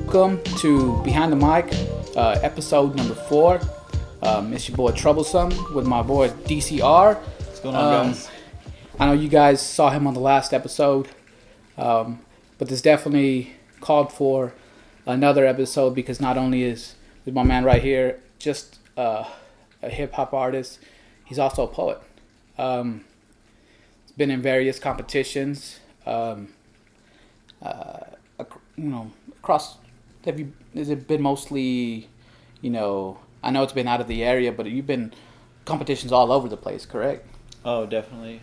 Welcome to Behind the Mic, episode number 4. It's your boy TroubleSome with my boy DCR. What's going on, guys? I know you guys saw him on the last episode, but this definitely called for another episode because not only is my man right here just a hip-hop artist, he's also a poet. He's been in various competitions, across. Has it been mostly, I know it's been out of the area, but you've been competitions all over the place, correct? Oh, definitely.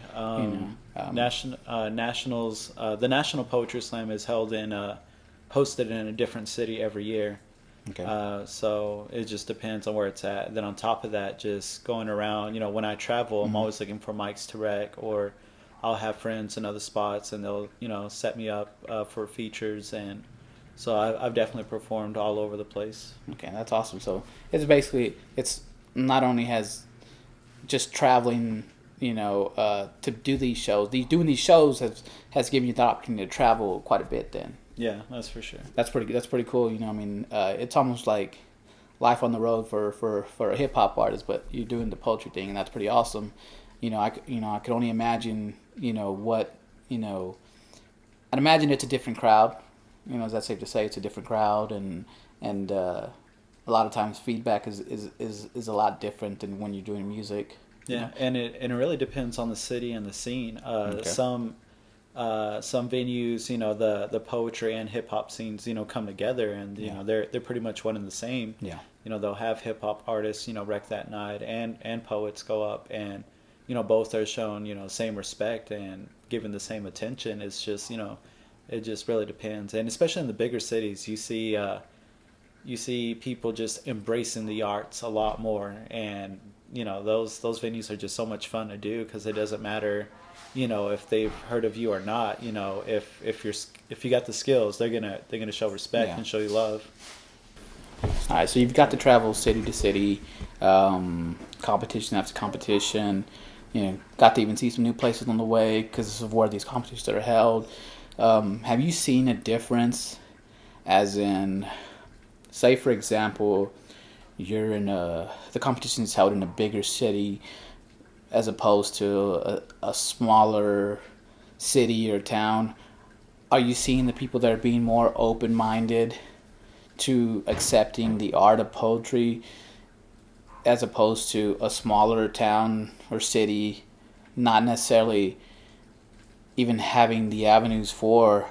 Nationals. The National Poetry Slam is hosted in a different city every year. Okay. So it just depends on where it's at. Then on top of that, just going around, when I travel, I'm always looking for mics to rec, or I'll have friends in other spots and they'll, set me up for features. And so I've definitely performed all over the place. Okay, that's awesome. So it's not only has just traveling, to do these shows. Doing these shows has given you the opportunity to travel quite a bit. Then yeah, that's for sure. That's pretty cool. It's almost like life on the road for a hip hop artist, but you're doing the poetry thing, and that's pretty awesome. I could only imagine, I'd imagine it's a different crowd. Is that safe to say? It's a different crowd, and a lot of times feedback is a lot different than when you're doing music. Yeah, and it really depends on the city and the scene. Okay. Some venues, the poetry and hip hop scenes, come together, and they're pretty much one and the same. Yeah. They'll have hip hop artists, rec that night, and poets go up, and both are shown, same respect and given the same attention. It's just it just really depends, and especially in the bigger cities, you see people just embracing the arts a lot more, and those venues are just so much fun to do because it doesn't matter, if they've heard of you or not. If you got the skills, they're gonna show respect and show you love. All right, so you've got to travel city to city, competition after competition. Got to even see some new places on the way because of where these competitions are held. Have you seen a difference, as in, say for example, you're in the competition is held in a bigger city as opposed to a smaller city or town? Are you seeing the people that are being more open-minded to accepting the art of poetry as opposed to a smaller town or city not necessarily even having the avenues for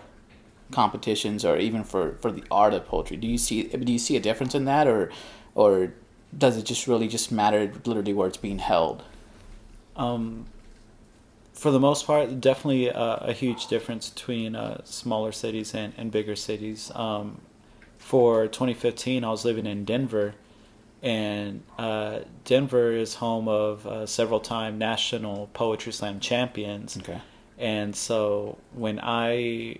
competitions or even for the art of poetry? Do you see a difference in that, or does it just really just matter literally where it's being held? For the most part, definitely a huge difference between smaller cities and bigger cities. For 2015, I was living in Denver, and Denver is home of several-time National Poetry Slam champions. Okay. And so when I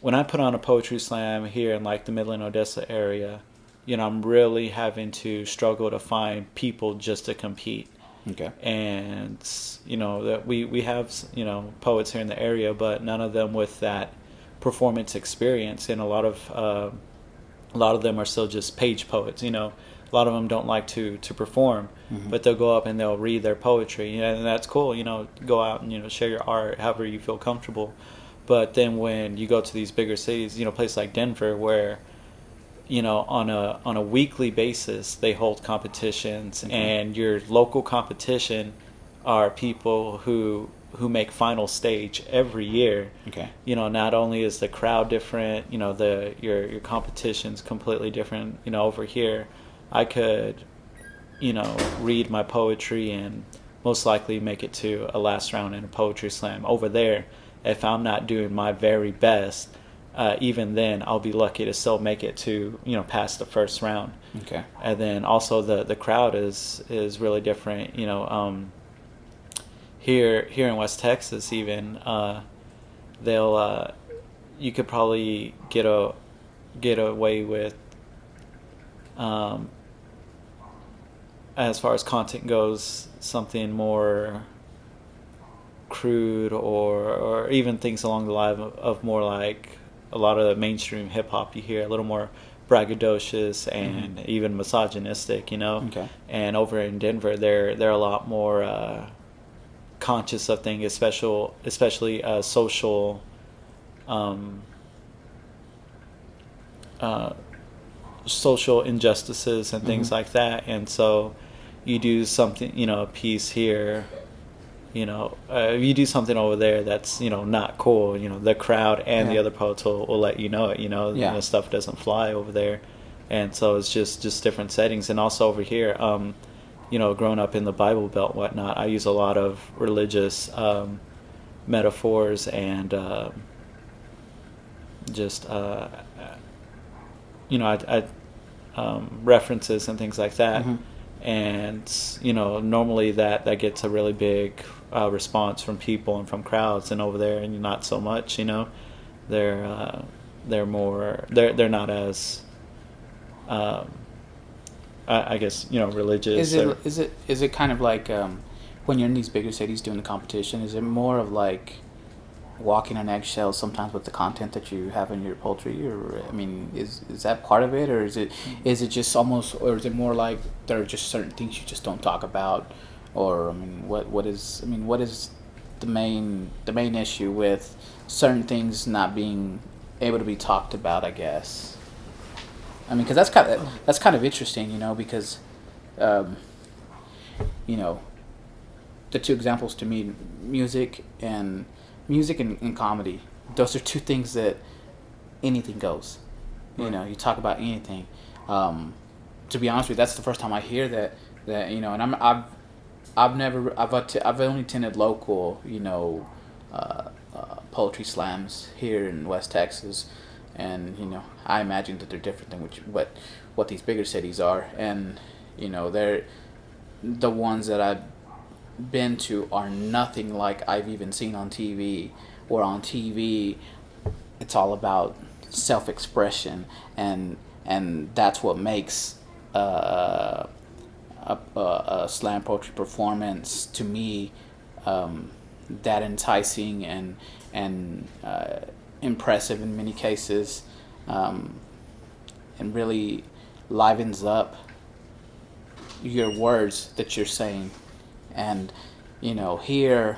put on a poetry slam here in like the Midland, Odessa area, I'm really having to struggle to find people just to compete. Okay. And that we have poets here in the area, but none of them with that performance experience, and a lot of them are still just page poets. A lot of them don't like to perform, but they'll go up and they'll read their poetry, and that's cool. Go out and share your art however you feel comfortable. But then when you go to these bigger cities, places like Denver, where on a weekly basis they hold competitions, and your local competition are people who make final stage every year. Okay. Not only is the crowd different, your competition's completely different. Over here, I could, read my poetry and most likely make it to a last round in a poetry slam. Over there, if I'm not doing my very best, even then I'll be lucky to still make it to, past the first round. Okay. And then also the crowd is really different. Here in West Texas, even you could probably get away with, as far as content goes, something more crude or even things along the line of more like a lot of the mainstream hip hop you hear a little more braggadocious and even misogynistic, you know. Okay. And over in Denver, they're a lot more conscious of things, especially social. Social injustices and things like that, and so you do something, you know, a piece here, you know, you do something over there that's, you know, not cool, you know, the crowd and the other poets will let you know it, you know, stuff doesn't fly over there, and so it's just different settings. And also over here, you know, growing up in the Bible Belt, whatnot, I use a lot of religious metaphors and just you know, I references and things like that. And, you know, normally that gets a really big response from people and from crowds, and over there, and not so much, you know. They're more, they're not as, I guess, you know, religious. Is it kind of like when you're in these bigger cities doing the competition? Is it more of like walking on eggshells sometimes with the content that you have in your poetry, or I mean, is that part of it, or is it just almost, or is it more like there are just certain things you just don't talk about, or I mean, what is the main issue with certain things not being able to be talked about, I guess? I mean, because that's kind of interesting, you know, because you know, the two examples to me, music and comedy, those are two things that anything goes. You know, you talk about anything. To be honest with you, that's the first time I hear that you know, and I've only attended local, you know, poetry slams here in West Texas, and you know, I imagine that they're different than what these bigger cities are, and you know, they're the ones that I've been to are nothing like I've even seen on TV. Where on TV, it's all about self-expression, and that's what makes a slam poetry performance to me that enticing and impressive in many cases, and really livens up your words that you're saying. And you know, here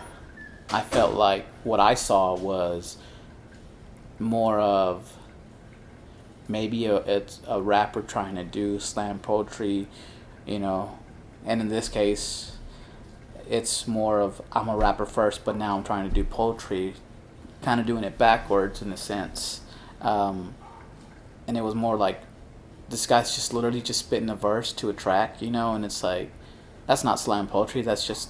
I felt like what I saw was more of maybe it's a rapper trying to do slam poetry, you know, and in this case it's more of I'm a rapper first, but now I'm trying to do poetry, kind of doing it backwards in a sense. And it was more like this guy's just literally just spitting a verse to a track, you know, and it's like, that's not slam poetry. That's just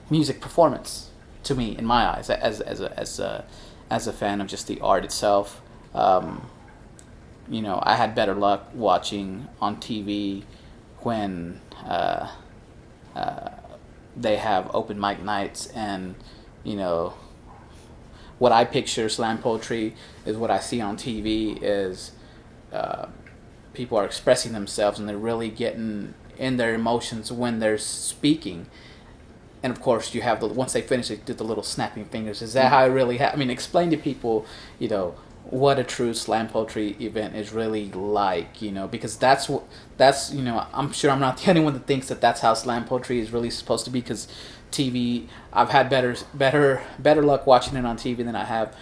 music performance to me, in my eyes, as a fan of just the art itself. You know, I had better luck watching on TV when they have open mic nights, and you know, what I picture slam poetry is what I see on TV is people are expressing themselves and they're really getting in their emotions when they're speaking. And of course, you have once they finish, they do the little snapping fingers. Is that how it really I mean, explain to people, you know, what a true slam poetry event is really like, you know, because that's you know, I'm sure I'm not the only one that thinks that that's how slam poetry is really supposed to be, because TV, I've had better luck watching it on TV than I have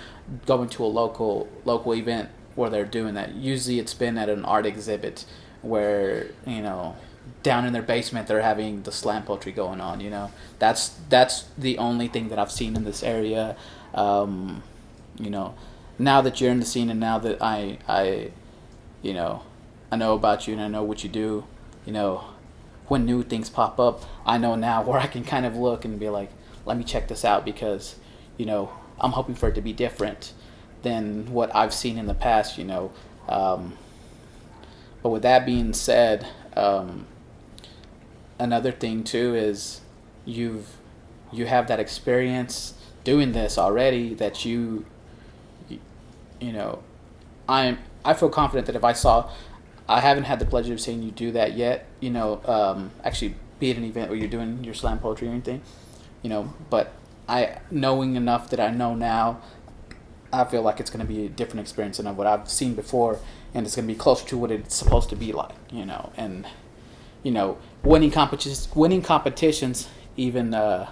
going to a local event where they're doing that. Usually it's been at an art exhibit where, you know, down in their basement they're having the slam poetry going on, you know. That's the only thing that I've seen in this area. You know, now that you're in the scene and now that I you know, I know about you and I know what you do, you know, when new things pop up, I know now where I can kind of look and be like, let me check this out, because, you know, I'm hoping for it to be different than what I've seen in the past, you know. But with that being said, another thing too is you have that experience doing this already, that you know, I feel confident that if I haven't had the pleasure of seeing you do that yet, you know, actually be at an event where you're doing your slam poetry or anything, you know, but knowing enough that I know now, I feel like it's going to be a different experience than what I've seen before, and it's going to be closer to what it's supposed to be like, and winning competitions, even the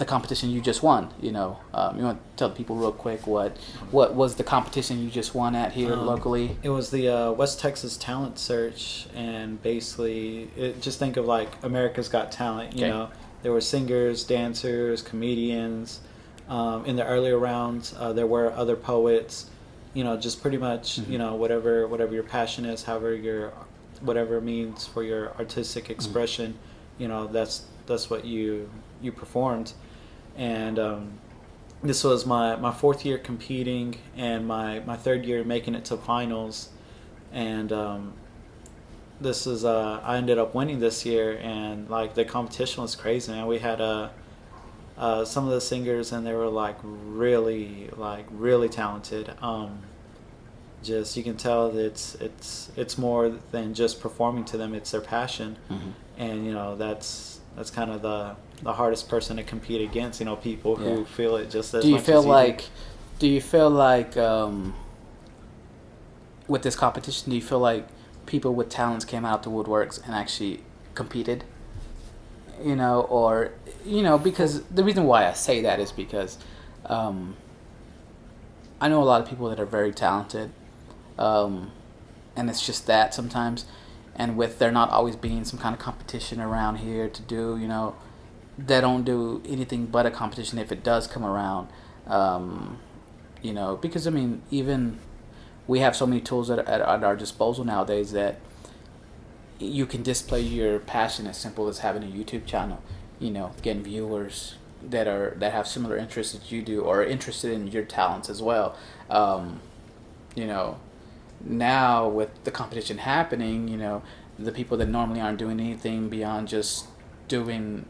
competition you just won. You want to tell people real quick what was the competition you just won at here locally? It was the West Texas Talent Search, and basically, just think of like America's Got Talent. There were singers, dancers, comedians. In the earlier rounds, there were other poets. Just pretty much, whatever your passion is, whatever means for your artistic expression, that's what you performed. And this was my fourth year competing, and my third year making it to finals. And this is I ended up winning this year, and like the competition was crazy, man. We had some of the singers, and they were really talented. Just you can tell that it's more than just performing to them; it's their passion, and that's kind of the hardest person to compete against. People who feel it just as much as you do. Do you feel like with this competition? Do you feel like people with talents came out the woodworks and actually competed? Because the reason why I say that is because I know a lot of people that are very talented, and it's just that sometimes, and with there not always being some kind of competition around here to do, they don't do anything but a competition if it does come around, because even we have so many tools at our disposal nowadays that you can display your passion as simple as having a YouTube channel, getting viewers that have similar interests that you do or are interested in your talents as well. Now with the competition happening, the people that normally aren't doing anything beyond just doing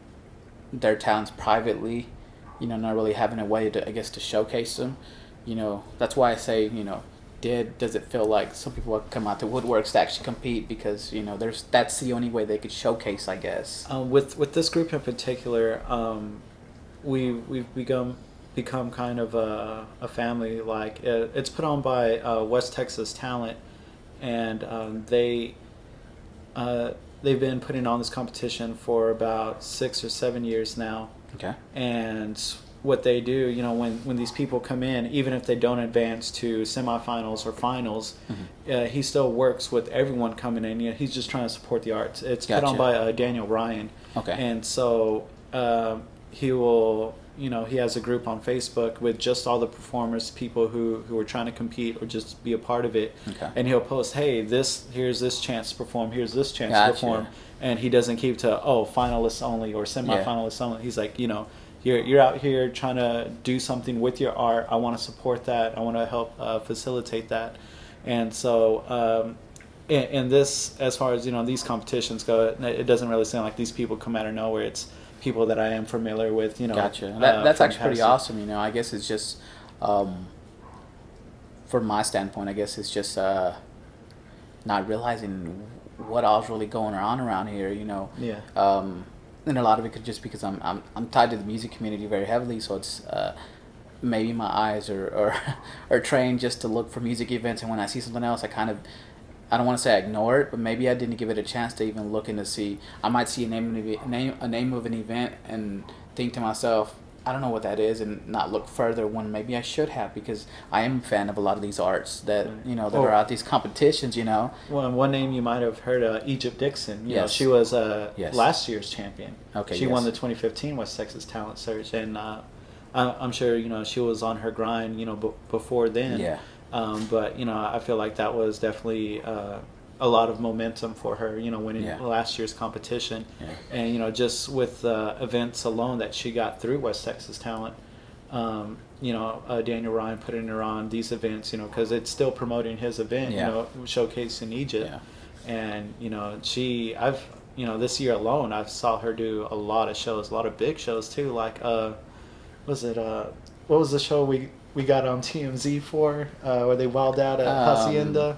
their talents privately, not really having a way to showcase them. That's why I say, does it feel like some people have come out to woodworks to actually compete because that's the only way they could showcase, I guess. With this group in particular, we've become kind of a family. Like it's put on by West Texas Talent, and they've been putting on this competition for about 6 or 7 years now. Okay. And what they do, when these people come in, even if they don't advance to semifinals or finals, he still works with everyone coming in. He's just trying to support the arts. It's put on by Daniel Ryan. Okay. And so he will, he has a group on Facebook with just all the performers, people who are trying to compete or just be a part of it. Okay. And he'll post, hey, here's this chance to perform, here's this chance to perform. And he doesn't keep to, finalists only or semifinalists only. He's like, you're out here trying to do something with your art. I want to support that. I want to help facilitate that. And so in this, as far as these competitions go, it doesn't really sound like these people come out of nowhere. It's people that I am familiar with. Gotcha. That's actually pretty awesome. I guess it's just from my standpoint, I guess it's just not realizing what all's really going on around here. Yeah. And a lot of it could just because I'm tied to the music community very heavily, so it's maybe my eyes are trained just to look for music events, and when I see something else, I don't want to say I ignore it, but maybe I didn't give it a chance to even look in to see. I might see a name of an event and think to myself, I don't know what that is, and not look further when maybe I should have, because I am a fan of a lot of these arts that that are out these competitions. Well, one name you might have heard, Egypt Dixon. Yes. She was last year's champion. Okay. She won the 2015 West Texas Talent Search, and I'm sure she was on her grind before then. Yeah. But I feel like that was definitely a lot of momentum for her, winning last year's competition. Yeah. And, just with events alone that she got through West Texas Talent, Daniel Ryan putting her on these events, because it's still promoting his event, showcasing Egypt. Yeah. And, this year alone, I saw her do a lot of shows, a lot of big shows too. Like, what was the show we got on TMZ for, where they wilded out at Hacienda?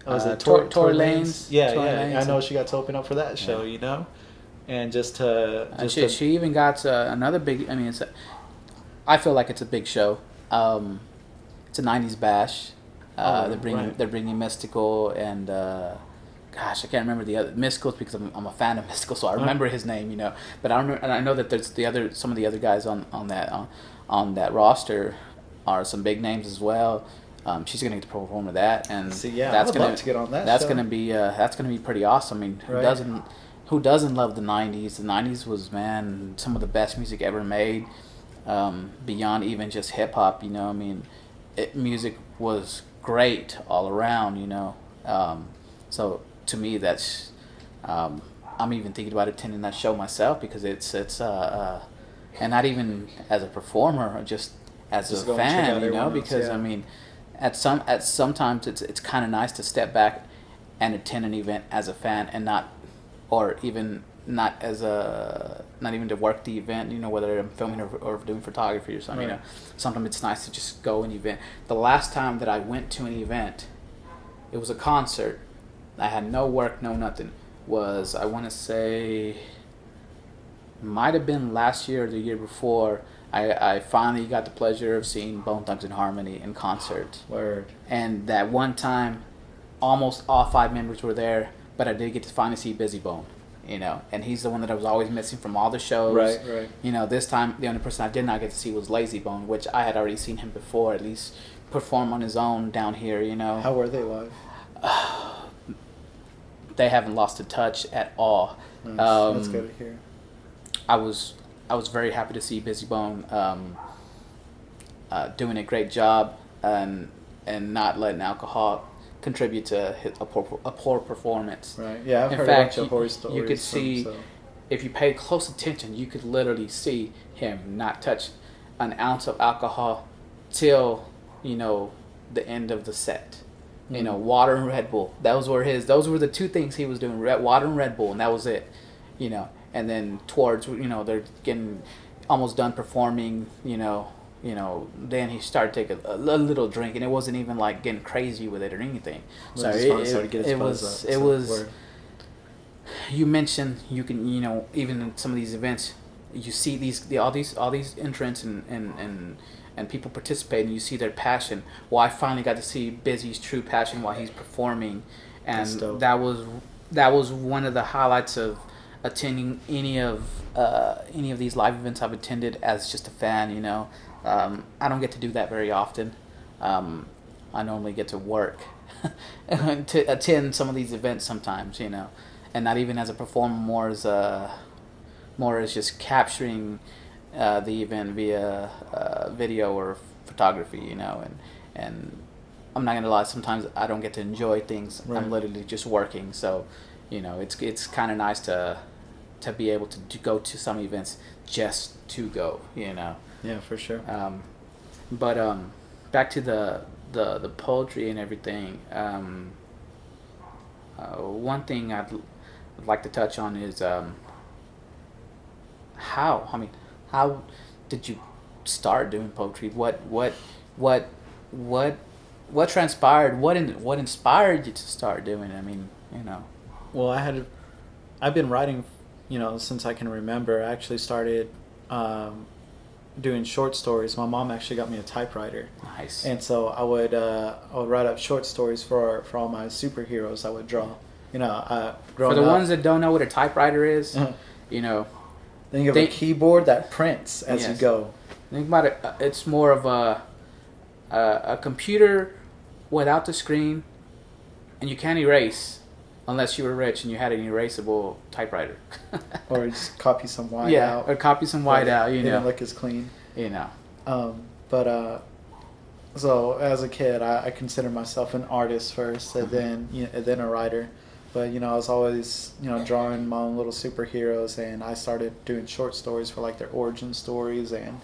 Was it Tory Lanez? Yeah, Tory yeah. Lanez. I know she got to open up for that show, and she even got another big. I feel like it's a big show. It's a '90s bash. Oh, right. They're bringing Mystical and gosh, I can't remember the other Mysticals because I'm a fan of Mystical, so I remember his name, you know. But I don't, and I know that there's some of the other guys on that roster are some big names as well. She's gonna get to perform with that, and See, yeah, that's I would gonna love to get on that that's show. gonna be pretty awesome. I mean, Right. who doesn't love the '90s? The '90s was, man, some of the best music ever made. Beyond even just hip hop, you know. I mean, music was great all around, you know. So to me, that's I'm even thinking about attending that show myself because and not even as a performer, just as Just a go and check fan, out you know. everyone else, Because yeah. I mean, at sometimes it's kind of nice to step back and attend an event as a fan and not, or even not as a not even to work the event, you know, whether I'm filming or doing photography or something, you Right. know. Sometimes it's nice to just go an event. The last time that I went to an event, it was a concert. I had no work, no nothing. Was, I want to say, might have been last year or the year before. I finally got the pleasure of seeing Bone Thugs and Harmony in concert. Word. And that one time, almost all 5 members were there, but I did get to finally see Busy Bone, you know. And he's the one that I was always missing from all the shows. Right, right. You know, this time the only person I did not get to see was Lazy Bone, which I had already seen him before, at least perform on his own down here, you know. How were they live? They haven't lost a touch at all. Nice. That's good to hear. I was very happy to see Busy Bone doing a great job and not letting alcohol contribute to a poor performance. Right. Yeah, I've In heard fact, a bunch of horror stories. you could from, see, so. if you paid close attention, you could literally see him not touch an ounce of alcohol till, you know, the end of the set. You know, water and Red Bull. Those were the two things he was doing: water and Red Bull, and that was it. You know, and then towards, you know, they're getting almost done performing. You know, then he started taking a little drink, and it wasn't even like getting crazy with it or anything. Well, So just finally started to get his buzz up, it so was. word. You mentioned you can, you know, even in some of these events, you see all these entrants and people participate, and you see their passion. Well, I finally got to see Busy's true passion while he's performing, and That's dope. that was one of the highlights of attending any of these live events I've attended as just a fan. You know, I don't get to do that very often. I normally get to work to attend some of these events sometimes. You know, and not even as a performer, more as just capturing the event via video or photography, you know, and I'm not gonna lie, sometimes I don't get to enjoy things. Right. I'm literally just working, so you know, it's kind of nice to be able to go to some events just to go, you know. Yeah, for sure. But back to the poetry and everything. One thing I'd like to touch on is how did you start doing poetry? What transpired? What inspired you to start doing it? I mean, you know. Well, I've been writing, you know, since I can remember. I actually started doing short stories. My mom actually got me a typewriter. Nice. And so I would write up short stories for all my superheroes I would draw. You know, growing For the up, ones that don't know what a typewriter is, you know, think of a keyboard that prints as you Yes. go. think about it. It's more of a computer without the screen, and you can't erase unless you were rich and you had an erasable typewriter. Or just copy some white out. or copy some white out. You Didn't know, look as clean. you know. So as a kid, I considered myself an artist first, and then a writer. But you know, I was always, you know, drawing my own little superheroes, and I started doing short stories for like their origin stories and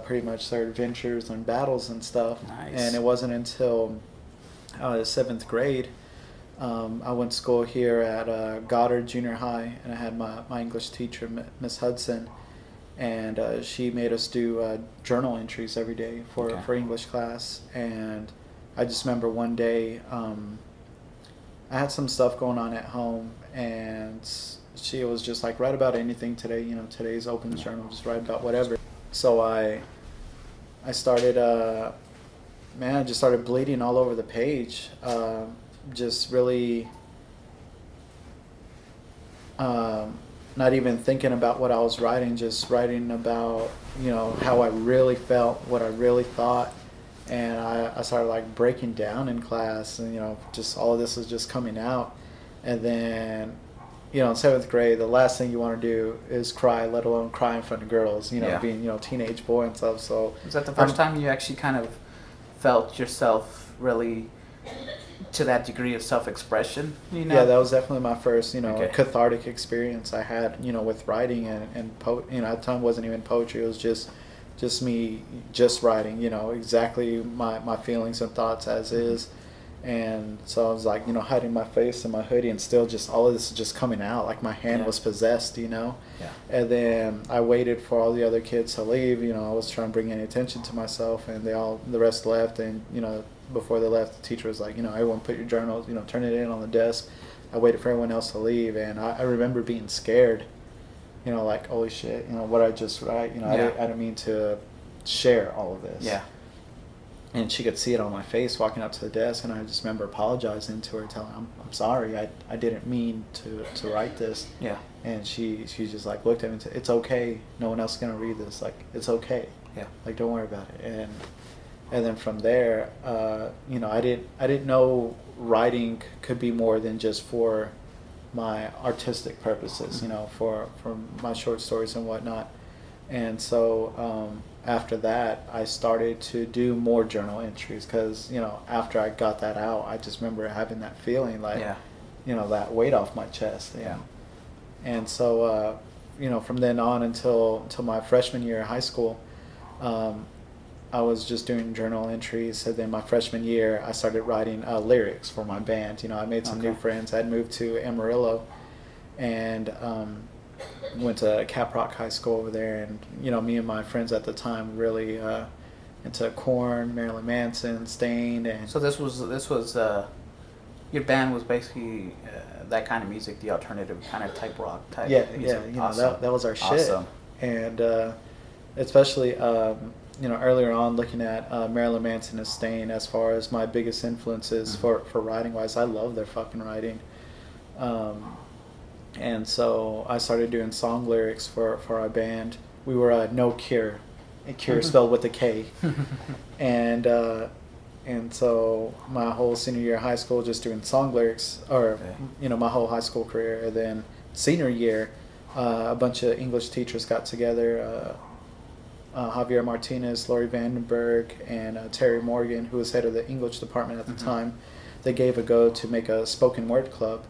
pretty much their adventures and battles and stuff. Nice. And it wasn't until seventh grade. I went to school here at Goddard Junior High, and I had my English teacher, Miss Hudson, and she made us do journal entries every day for English class. And I just remember one day I had some stuff going on at home, and she was just like, write about anything today, you know, today's open journal, just write about whatever. So I I started, man, I just started bleeding all over the page. Just really not even thinking about what I was writing, just writing about, how I really felt, what I really thought. And I started like breaking down in class, and, just all of this was just coming out. And then, in seventh grade, the last thing you want to do is cry, let alone cry in front of girls, being, teenage boy and stuff. So Was that the first time you actually kind of felt yourself really to that degree of self-expression? Yeah, that was definitely my first, Okay. cathartic experience I had, with writing and at the time it wasn't even poetry. It was just me just writing, exactly my feelings and thoughts as is. And so I was like, hiding my face in my hoodie, and still just all of this is just coming out. Like my hand Yeah. was possessed, Yeah. And then I waited for all the other kids to leave. I was trying to bring any attention to myself, and the rest left. And, before they left, the teacher was like, everyone put your journals, turn it in on the desk. I waited for everyone else to leave, and I remember being scared, like, holy shit, what I just write, Yeah. I didn't mean to share all of this. Yeah. And she could see it on my face walking up to the desk, and I just remember apologizing to her, telling her, I'm sorry, I didn't mean to write this. Yeah. And she just like looked at me and said, it's okay, no one else is gonna read this, like, it's okay, Yeah. like, don't worry about it. And then from there, I didn't know writing could be more than just for my artistic purposes, for my short stories and whatnot. And so after that, I started to do more journal entries because, after I got that out, I just remember having that feeling like, Yeah. That weight off my chest. Yeah. And so, from then on until my freshman year of high school, I was just doing journal entries. And then my freshman year, I started writing lyrics for my band. I made some new Okay. friends. I had moved to Amarillo, and went to Caprock High School over there. And me and my friends at the time really into Korn, Marilyn Manson, Stained, and So this was your band was basically that kind of music, the alternative kind of type rock type music. Awesome. that was our shit. Awesome. And especially earlier on, looking at Marilyn Manson and Stained as far as my biggest influences for writing wise, I love their fucking writing. And so I started doing song lyrics for our band. We were No Cure, Cure spelled with a K. And so my whole senior year of high school just doing song lyrics, or my whole high school career. And then senior year, a bunch of English teachers got together. Javier Martinez, Laurie Vandenberg, and Terry Morgan, who was head of the English department at the time. They gave a go to make a spoken word club.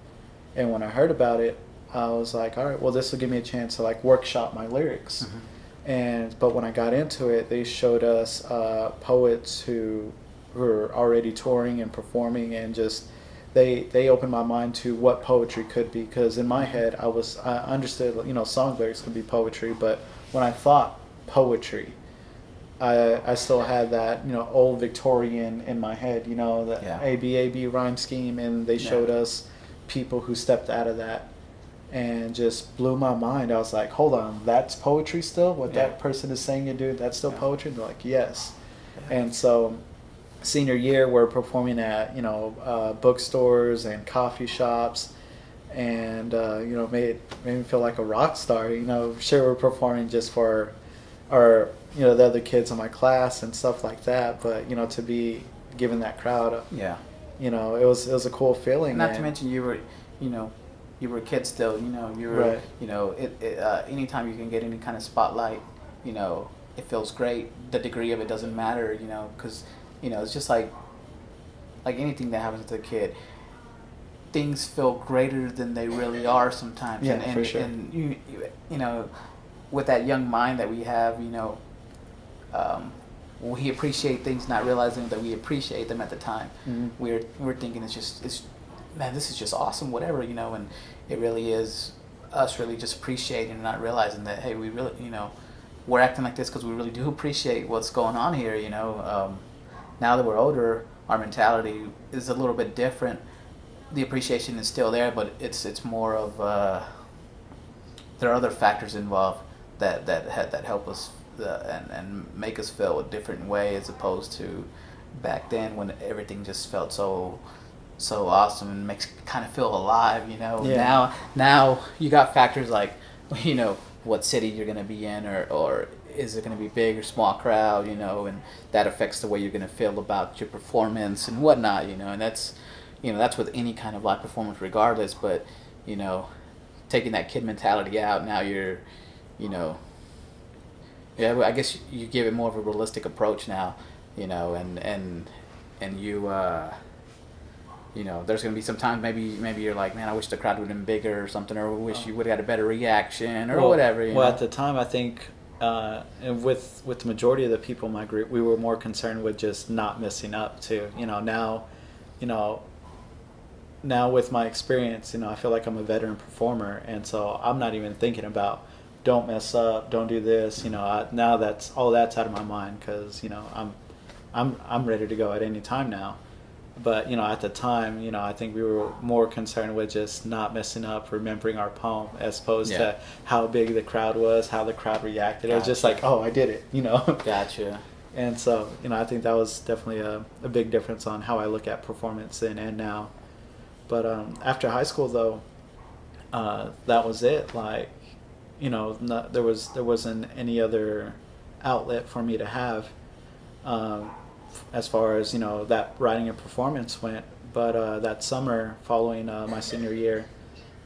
And when I heard about it, I was like, all right, well, this will give me a chance to like workshop my lyrics. But when I got into it, they showed us poets who were already touring and performing, and just they opened my mind to what poetry could be. Because in my head, I understood song lyrics could be poetry, but when I thought poetry, I still had that old Victorian in my head, the ABAB rhyme scheme, and they showed us people who stepped out of that and just blew my mind. I was like, hold on, that's poetry still? What that person is saying you're doing, that's still poetry? And they're like, yes. And so senior year, we're performing at bookstores and coffee shops, and made me feel like a rock star. Sure, we're performing just for our the other kids in my class and stuff like that, but to be given that crowd, it was a cool feeling. Not to mention you were you were a kid still. You were Right. anytime you can get any kind of spotlight, it feels great. The degree of it doesn't matter, because it's just like anything that happens to a kid. Things feel greater than they really are sometimes. Yeah, for sure. And with that young mind that we have, we appreciate things not realizing that we appreciate them at the time. We're thinking it's man, this is just awesome, whatever, and it really is us really just appreciating and not realizing that, hey, we really, we're acting like this because we really do appreciate what's going on here. Now that we're older, our mentality is a little bit different. The appreciation is still there, but it's more of there are other factors involved that help us and make us feel a different way as opposed to back then when everything just felt so awesome and makes kind of feel alive, you know. Yeah. Now you got factors like, you know, what city you're going to be in, or is it going to be big or small crowd, you know, and that affects the way you're going to feel about your performance and whatnot, you know. And that's, you know, that's with any kind of live performance regardless. But, you know, taking that kid mentality out, now you're, you know, yeah, well, I guess you give it more of a realistic approach now, you know, and you, you know, there's going to be some times maybe you're like, man, I wish the crowd would have been bigger or something, or I wish you would have got a better reaction or whatever. You know? At the time, I think, and with the majority of the people in my group, we were more concerned with just not messing up too. You know, now with my experience, you know, I feel like I'm a veteran performer, and so I'm not even thinking about don't mess up, don't do this. You know, now that's all that's out of my mind because you know I'm ready to go at any time now. But, you know, at the time, you know, I think we were more concerned with just not messing up, remembering our poem, as opposed to how big the crowd was, how the crowd reacted. It was just like, oh, I did it, you know. Gotcha. And so, you know, I think that was definitely a big difference on how I look at performance then and now. But after high school, though, that was it. Like, you know, there wasn't any other outlet for me to have. As far as, you know, that writing and performance went. But that summer following my senior year,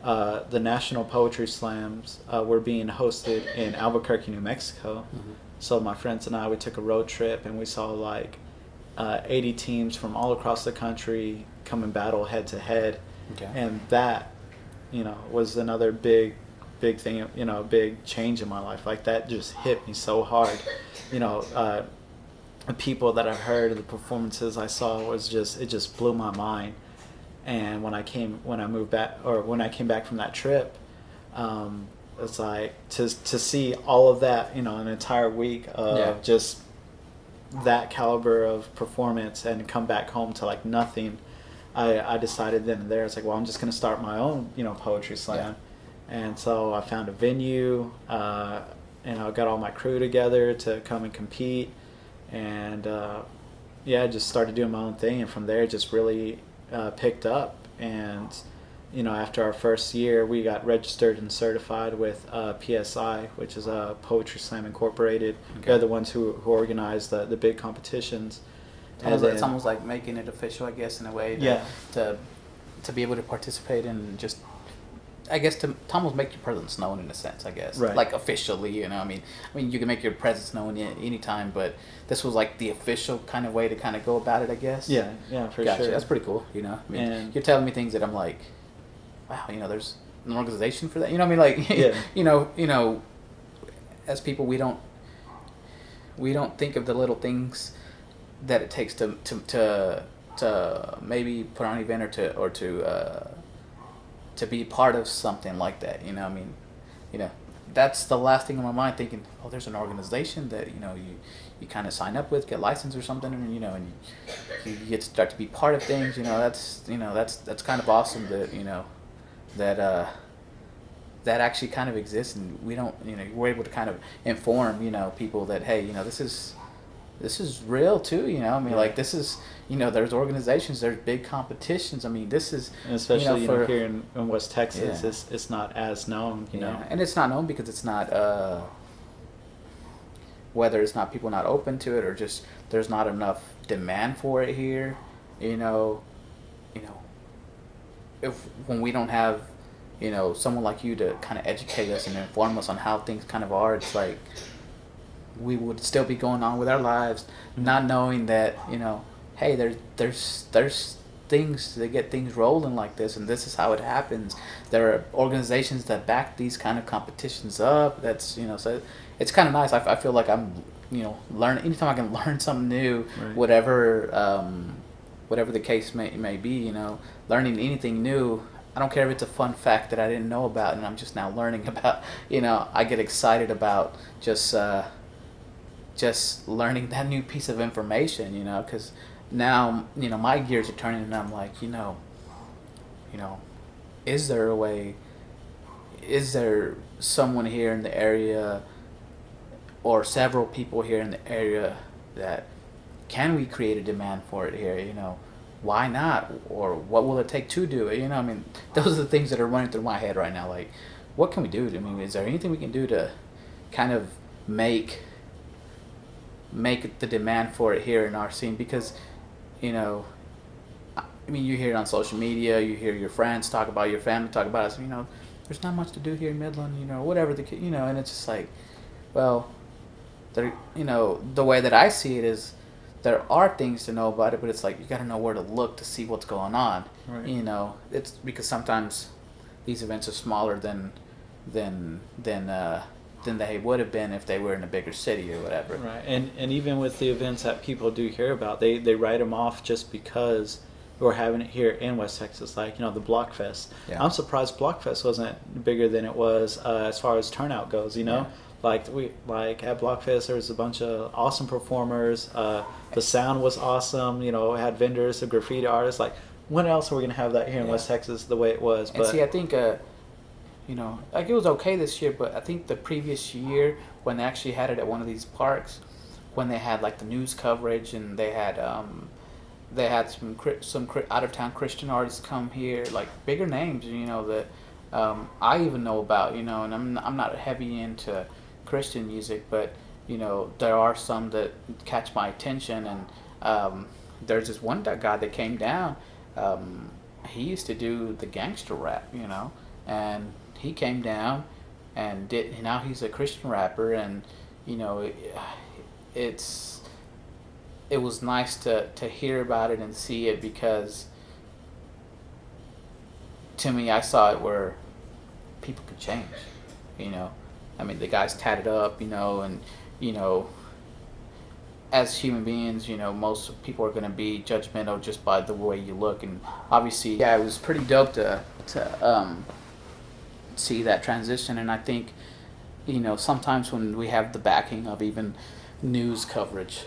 the National Poetry Slams were being hosted in Albuquerque, New Mexico. Mm-hmm. So my friends and I, we took a road trip and we saw like 80 teams from all across the country come and battle head to head. Okay. And that, you know, was another big thing, you know, big change in my life. Like that just hit me so hard, you know. The people that I heard, the performances I saw it just blew my mind. And when I came back from that trip, it's like to see all of that, you know, an entire week of just that caliber of performance and come back home to like nothing. I decided then and there, it's like, well, I'm just going to start my own, you know, poetry slam. Yeah. And so I found a venue, and I got all my crew together to come and compete. And I just started doing my own thing, and from there it just really picked up. And you know, after our first year, we got registered and certified with PSI, which is Poetry Slam Incorporated. Okay. They're the ones who organize the big competitions. It's almost like making it official, I guess, in a way. To be able to participate in just, I guess, to almost make your presence known in a sense, I guess. Right. Like officially, you know. I mean, you can make your presence known anytime, but this was like the official kind of way to kind of go about it, I guess. Yeah, for gotcha. sure. That's pretty cool, you know. I mean, you're telling me things that I'm like, wow, you know, there's an organization for that. You know what I mean? Like, you know, as people, we don't think of the little things that it takes to maybe put on an event or to be part of something like that, you know. I mean, you know, that's the last thing on my mind, thinking, oh, there's an organization that, you know, you kind of sign up with, get licensed or something, and you know, and you get to start to be part of things, you know. That's kind of awesome that, you know, that actually kind of exists, and we don't, you know, we're able to kind of inform, you know, people that, hey, you know, this is real too, you know. I mean, like, this is, you know, there's organizations, there's big competitions. I mean, this is, and especially, you know, here in West Texas, it's not as known, you know. And it's not known because it's not, whether it's not people not open to it or just there's not enough demand for it here, you know. If when we don't have, you know, someone like you to kind of educate us and inform us on how things kind of are, it's like we would still be going on with our lives, not knowing that, you know, hey, there's things that get things rolling like this, and this is how it happens. There are organizations that back these kind of competitions up. That's, you know, so it's kind of nice. I feel like I'm, you know, learning anytime I can learn something new, right. Whatever the case may be, you know, learning anything new. I don't care if it's a fun fact that I didn't know about and I'm just now learning about, you know, I get excited about just learning that new piece of information, you know, because now, you know, my gears are turning and I'm like, you know, is there a way, is there someone here in the area or several people here in the area that can we create a demand for it here? Why not? Or what will it take to do it? I mean, those are the things that are running through my head right now. Like, what can we do? I mean, is there anything we can do to kind of make the demand for it here in our scene? Because, I mean, you hear it on social media, you hear your friends talk about, your family talk about us. There's not much to do here in Midland. Whatever and it's just like, well, there. The way that I see it is, there are things to know about it, but it's like you got to know where to look to see what's going on. Right. It's because sometimes these events are smaller than they would have been if they were in a bigger city or whatever. Right, and even with the events that people do hear about, they write them off just because we're having it here in West Texas, like the Blockfest. Yeah. I'm surprised Blockfest wasn't bigger than it was as far as turnout goes. Yeah. Like at Blockfest, there was a bunch of awesome performers. The sound was awesome. It had vendors, the graffiti artists. Like, when else are we gonna have that here in West Texas the way it was? And see, I think like it was okay this year, but I think the previous year when they actually had it at one of these parks, when they had like the news coverage and they had some out of town Christian artists come here, like bigger names, that I even know about, and I'm not heavy into Christian music, but there are some that catch my attention, and there's this one guy that came down. He used to do the gangster rap, and he came down and now he's a Christian rapper, and it was nice to hear about it and see it, because to me, I saw it where people could change. I mean, the guy's tatted up, and as human beings, most people are going to be judgmental just by the way you look, and obviously, yeah, it was pretty dope to see that transition. And I think, sometimes when we have the backing of even news coverage,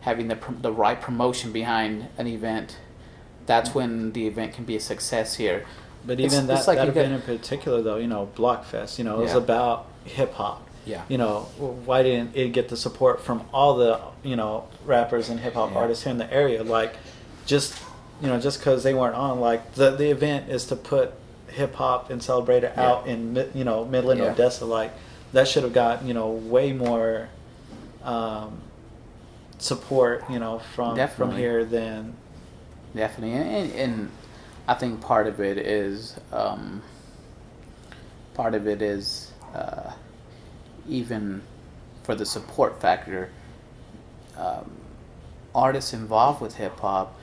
having the right promotion behind an event, that's when the event can be a success here. But even that event in particular, though, Blockfest, it was about hip hop. Yeah. Why didn't it get the support from all the, rappers and hip hop artists here in the area? Like, just because they weren't on, like, the event is to put hip hop and celebrate it out in, Midland, Odessa. Like, that should have got, way more support, from here than. Definitely. And I think part of it is even for the support factor, artists involved with hip hop,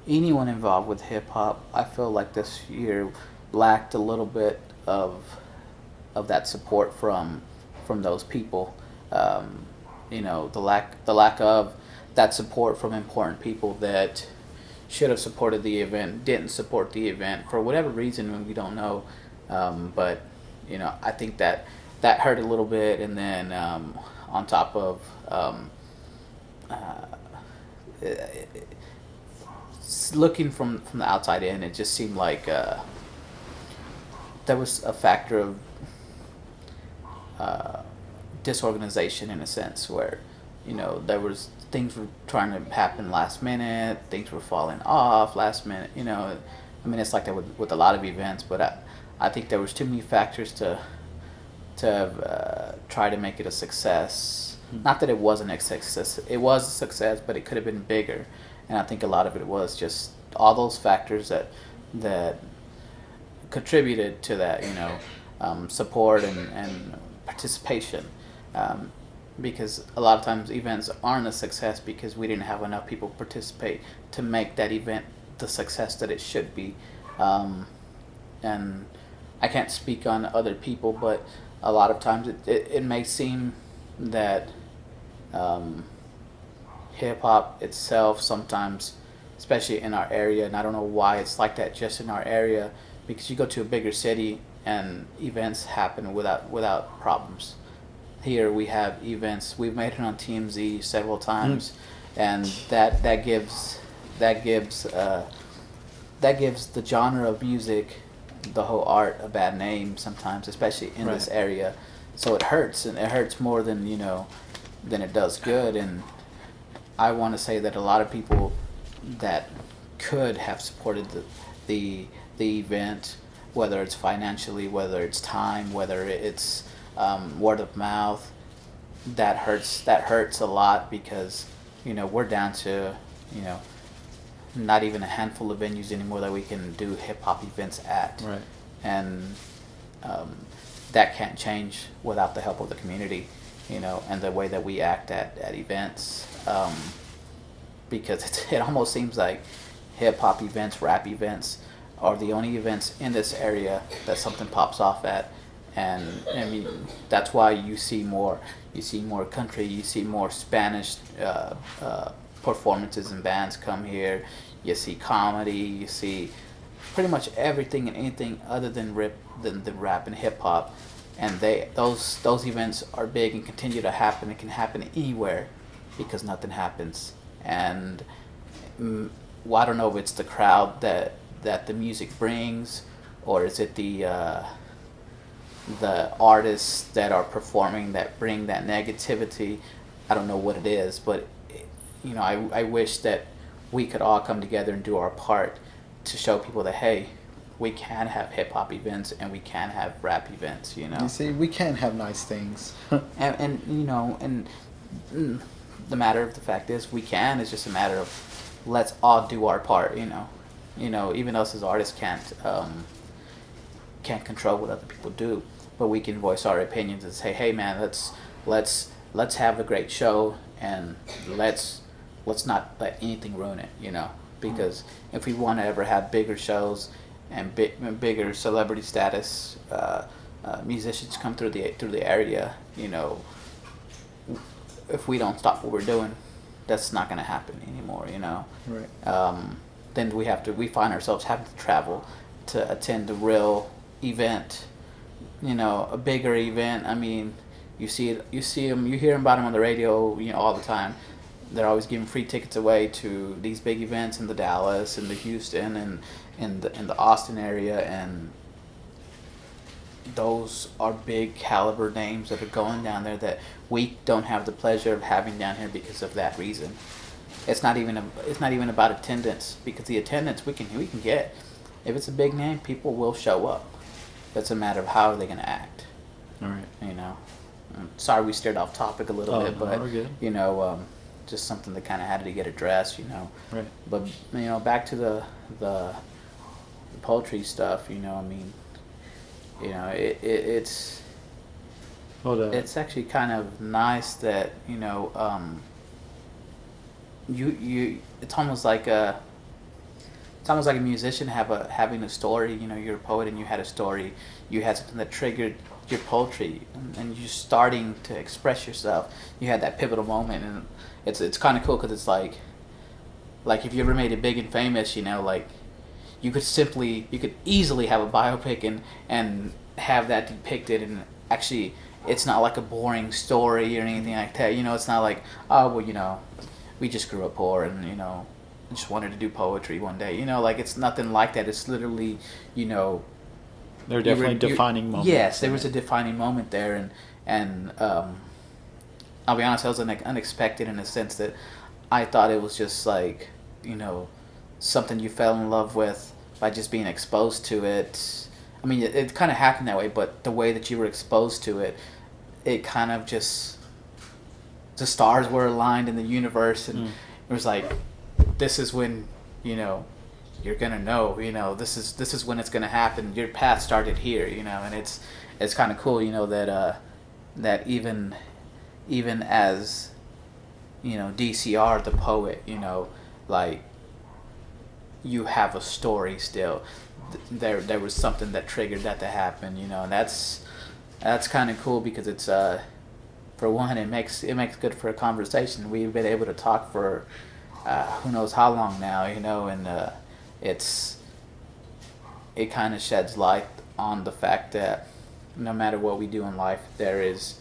anyone involved with hip hop, I feel like this year lacked a little bit of that support from those people. The lack of that support from important people that should have supported the event, didn't support the event for whatever reason, we don't know. But I think that hurt a little bit, and then on top of looking from the outside in, it just seemed like there was a factor of disorganization in a sense, where there was things were trying to happen last minute, things were falling off last minute. I mean, it's like that with a lot of events, but I think there was too many factors to try to make it a success. Not that it wasn't a success, it was a success, but it could have been bigger. And I think a lot of it was just all those factors that contributed to that, support and participation. Because a lot of times events aren't a success because we didn't have enough people participate to make that event the success that it should be. And I can't speak on other people, but a lot of times it may seem that hip-hop itself sometimes, especially in our area, and I don't know why it's like that just in our area, because you go to a bigger city and events happen without problems. Here we have events. We've made it on TMZ several times, and that gives the genre of music, the whole art, a bad name sometimes, especially in this area. so it hurts, and it hurts more than than it does good. And I want to say that a lot of people that could have supported the the event, whether it's financially, whether it's time, whether it's word of mouth, that hurts. That hurts a lot because we're down to you know not even a handful of venues anymore that we can do hip hop events at, Right. and um, that can't change without the help of the community, and the way that we act at events. Because it almost seems like hip hop events, rap events are the only events in this area that something pops off at, and I mean that's why you see more country, you see more Spanish performances and bands come here. You see comedy, you see pretty much everything and anything other than the rap and hip hop, and those events are big and continue to happen. It can happen anywhere because nothing happens. And well, I don't know if it's the crowd that the music brings, or is it the artists that are performing that bring that negativity. I don't know what it is, but I wish that we could all come together and do our part to show people that, hey, we can have hip hop events and we can have rap events. You see, we can have nice things. and the matter of the fact is we can. It's just a matter of let's all do our part. Even us as artists can't control what other people do, but we can voice our opinions and say, hey man, let's have a great show, and let's not let anything ruin it. Because if we want to ever have bigger shows and bigger celebrity status musicians come through the area, if we don't stop what we're doing, that's not going to happen anymore. Right. Then we find ourselves having to travel to attend a real event, a bigger event. I mean, you see them, you hear about them on the radio, all the time. They're always giving free tickets away to these big events in the Dallas and the Houston and in the Austin area, and those are big caliber names that are going down there that we don't have the pleasure of having down here because of that reason. It's not even about attendance, because the attendance we can get. If it's a big name, people will show up. It's a matter of how are they going to act. All right. I'm sorry we steered off topic a little bit, but we're good. just something that kind of had to get addressed. Right. But back to the poetry stuff. It's Hold on. it's actually kind of nice that you it's almost like a musician having a story. You're a poet and you had a story, you had something that triggered your poetry, and you're starting to express yourself. You had that pivotal moment, and it's kind of cool because it's like if you ever made it big and famous, like you could easily have a biopic and have that depicted, and actually it's not like a boring story or anything like that. It's not like, oh well, we just grew up poor and just wanted to do poetry one day. Like it's nothing like that. It's literally There are definitely defining moments. Yes, there was a defining moment there, and I'll be honest, that was unexpected in the sense that I thought it was just like something you fell in love with by just being exposed to it. I mean, it kind of happened that way, but the way that you were exposed to it, it kind of just, the stars were aligned in the universe, and it was like, this is when you're gonna know, this is when it's gonna happen. Your path started here, and it's kind of cool, that even as DCR the poet, like you have a story still. There was something that triggered that to happen, and that's kind of cool because it's for one, it makes good for a conversation. We've been able to talk for who knows how long now, and it kind of sheds light on the fact that no matter what we do in life, there is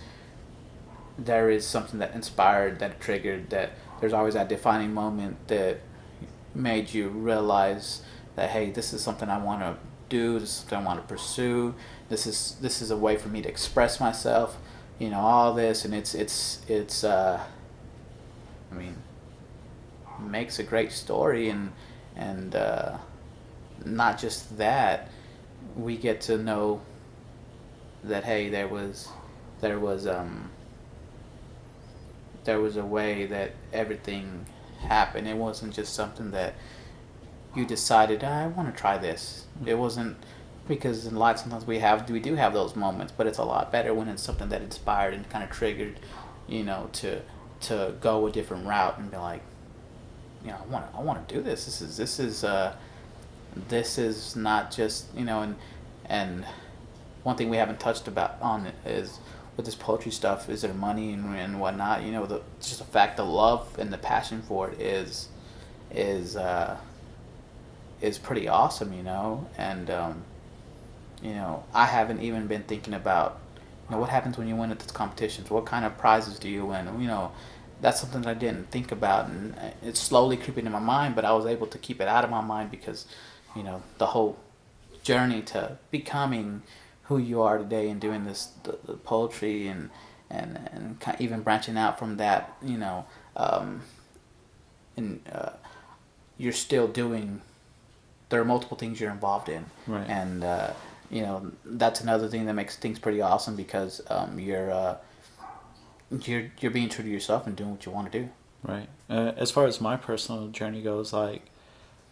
something that inspired, that triggered, that there's always that defining moment that made you realize that, hey, this is something I want to do, this is something I want to pursue, this is a way for me to express myself. all this, and it's I mean, makes a great story, and not just that, we get to know that, hey, there was there was a way that everything happened. It wasn't just something that you decided, I want to try this. It wasn't, because in life sometimes we do have those moments, but it's a lot better when it's something that inspired and kind of triggered, to go a different route and be like, I want to do this. This is not just, and one thing we haven't touched about on is with this poetry stuff, is there money and whatnot. Just the fact, the love and the passion for it is pretty awesome. And I haven't even been thinking about, what happens when you win at these competitions. What kind of prizes do you win? That's something that I didn't think about, and it's slowly creeping in my mind. But I was able to keep it out of my mind because, the whole journey to becoming who you are today and doing the poetry and even branching out from that, and you're still doing. There are multiple things you're involved in, Right. And that's another thing that makes things pretty awesome, because you're being true to yourself and doing what you want to do. Right. As far as my personal journey goes, like,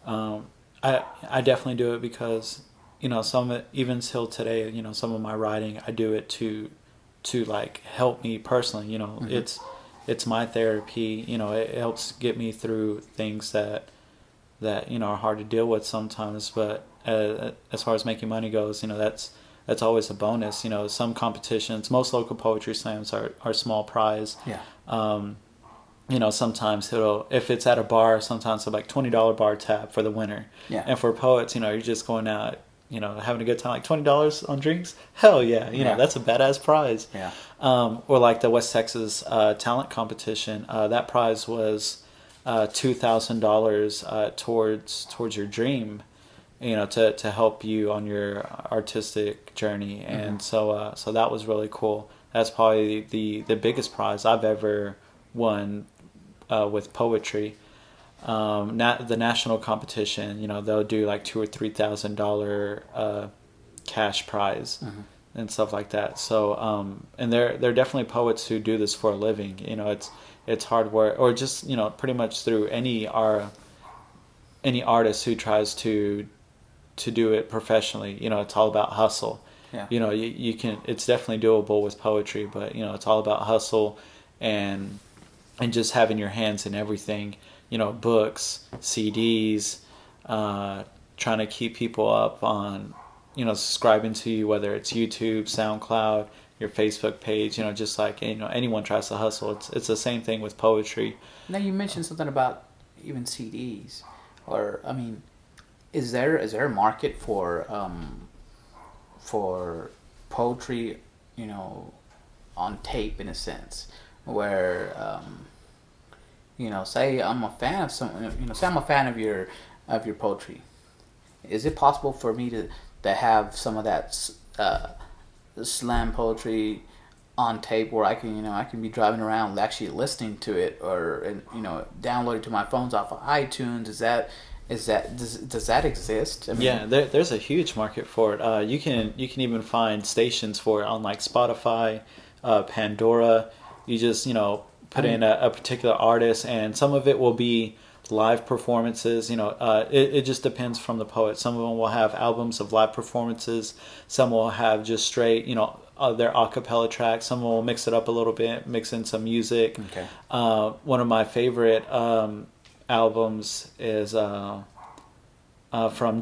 I definitely do it because, some, even till today, some of my writing, I do it to like help me personally. Mm-hmm. It's my therapy. It helps get me through things that are hard to deal with sometimes. But as far as making money goes, that's always a bonus. Some competitions, most local poetry slams are small prize. Yeah. Sometimes if it's at a bar, sometimes it's like $20 bar tab for the winner. Yeah. And for poets, you're just going out, having a good time, like $20 on drinks. Hell yeah. That's a badass prize. Yeah. Or like the West Texas talent competition, that prize was $2,000 towards your dream, to help you on your artistic journey. Mm-hmm. And so that was really cool. That's probably the biggest prize I've ever won with poetry. The national competition, they'll do like $2,000 or $3,000 cash prize. Mm-hmm. And stuff like that. So and there are definitely poets who do this for a living. It's hard work, or just pretty much through any artist who tries to do it professionally. It's all about hustle. Yeah. You can, it's definitely doable with poetry, but it's all about hustle and just having your hands in everything. Books, CDs, trying to keep people up on, subscribing to you, whether it's YouTube, SoundCloud, your Facebook page, just like, anyone tries to hustle. It's the same thing with poetry. Now you mentioned something about even CDs, or, is there a market for poetry, on tape, in a sense, where, say I'm a fan of say I'm a fan of your poetry. Is it possible for me to have some of that slam poetry on tape, where I can be driving around actually listening to it, or download it to my phones off of iTunes? Does that exist? Yeah, there's a huge market for it. You can even find stations for it on like Spotify, Pandora. You just put in a particular artist, and some of it will be live performances. It just depends from the poet. Some of them will have albums of live performances. Some will have just straight, their a cappella tracks. Some will mix it up a little bit, mix in some music. Okay. One of my favorite albums is from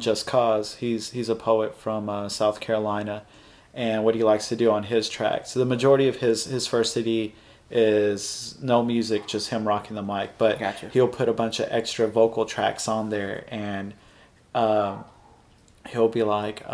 Just Cause. He's a poet from South Carolina, and what he likes to do on his tracks. So the majority of his first CD is no music, just him rocking the mic, but Gotcha. He'll put a bunch of extra vocal tracks on there, and he'll be like,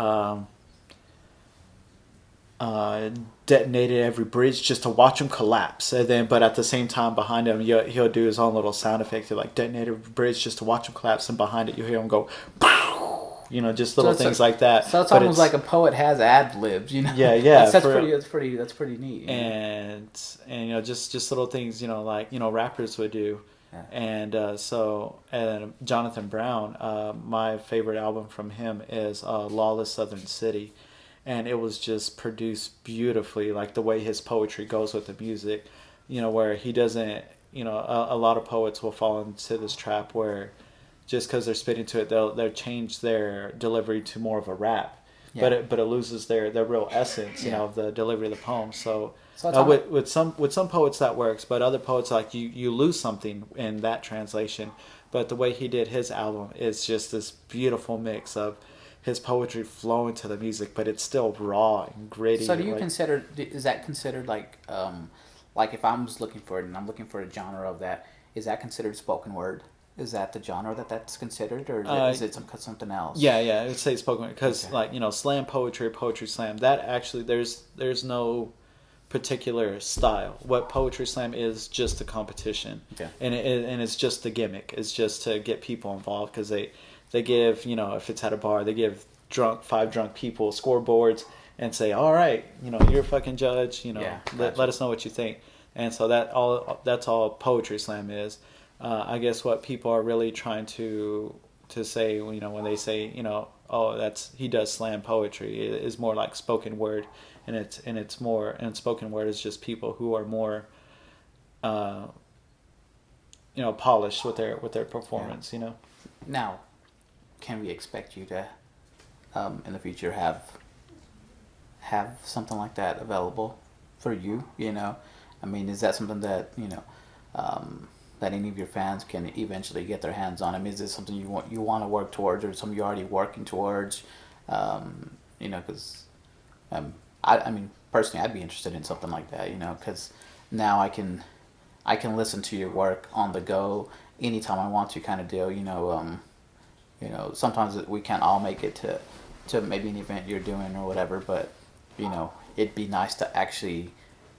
detonated every bridge just to watch them collapse, and then but at the same time behind him he'll do his own little sound effect, like detonated every bridge just to watch them collapse, and behind it you hear him go, pow! just little things like that. So it's almost like a poet has ad libs, Yeah, That's pretty neat. And just little things, like rappers would do. Yeah. And Jonathan Brown, my favorite album from him is Lawless Southern City, and it was just produced beautifully, like the way his poetry goes with the music, where he doesn't, a lot of poets will fall into this trap where just because they're spitting to it, they'll change their delivery to more of a rap. Yeah. But it loses their real essence, of the delivery of the poem. So with some poets that works, but other poets, like you lose something in that translation. But the way he did his album is just this beautiful mix of his poetry flowing to the music, but it's still raw and gritty. So is that considered like if I'm just looking for it and I'm looking for a genre of that, is that considered spoken word? Is that the genre that's considered, or is it something else? Yeah, I would say spoken word, because slam poetry or poetry slam, that actually there's no particular style. What poetry slam is just a competition, and it's just a gimmick. It's just to get people involved, because they give, if it's at a bar, they give five drunk people scoreboards and say, all right, you're a fucking judge, let us know what you think. And so that's all poetry slam is. I guess what people are really trying to say, when they say, he does slam poetry, it is more like spoken word, and spoken word is just people who are more, polished with their performance, Now, can we expect you to, in the future, have something like that available for you? I mean, is that something that that any of your fans can eventually get their hands on? I mean, is this something you want to work towards, or something you're already working towards? Because I mean, personally, I'd be interested in something like that. Because now I can listen to your work on the go anytime I want to, kind of deal. Sometimes we can't all make it to maybe an event you're doing or whatever, but it'd be nice to actually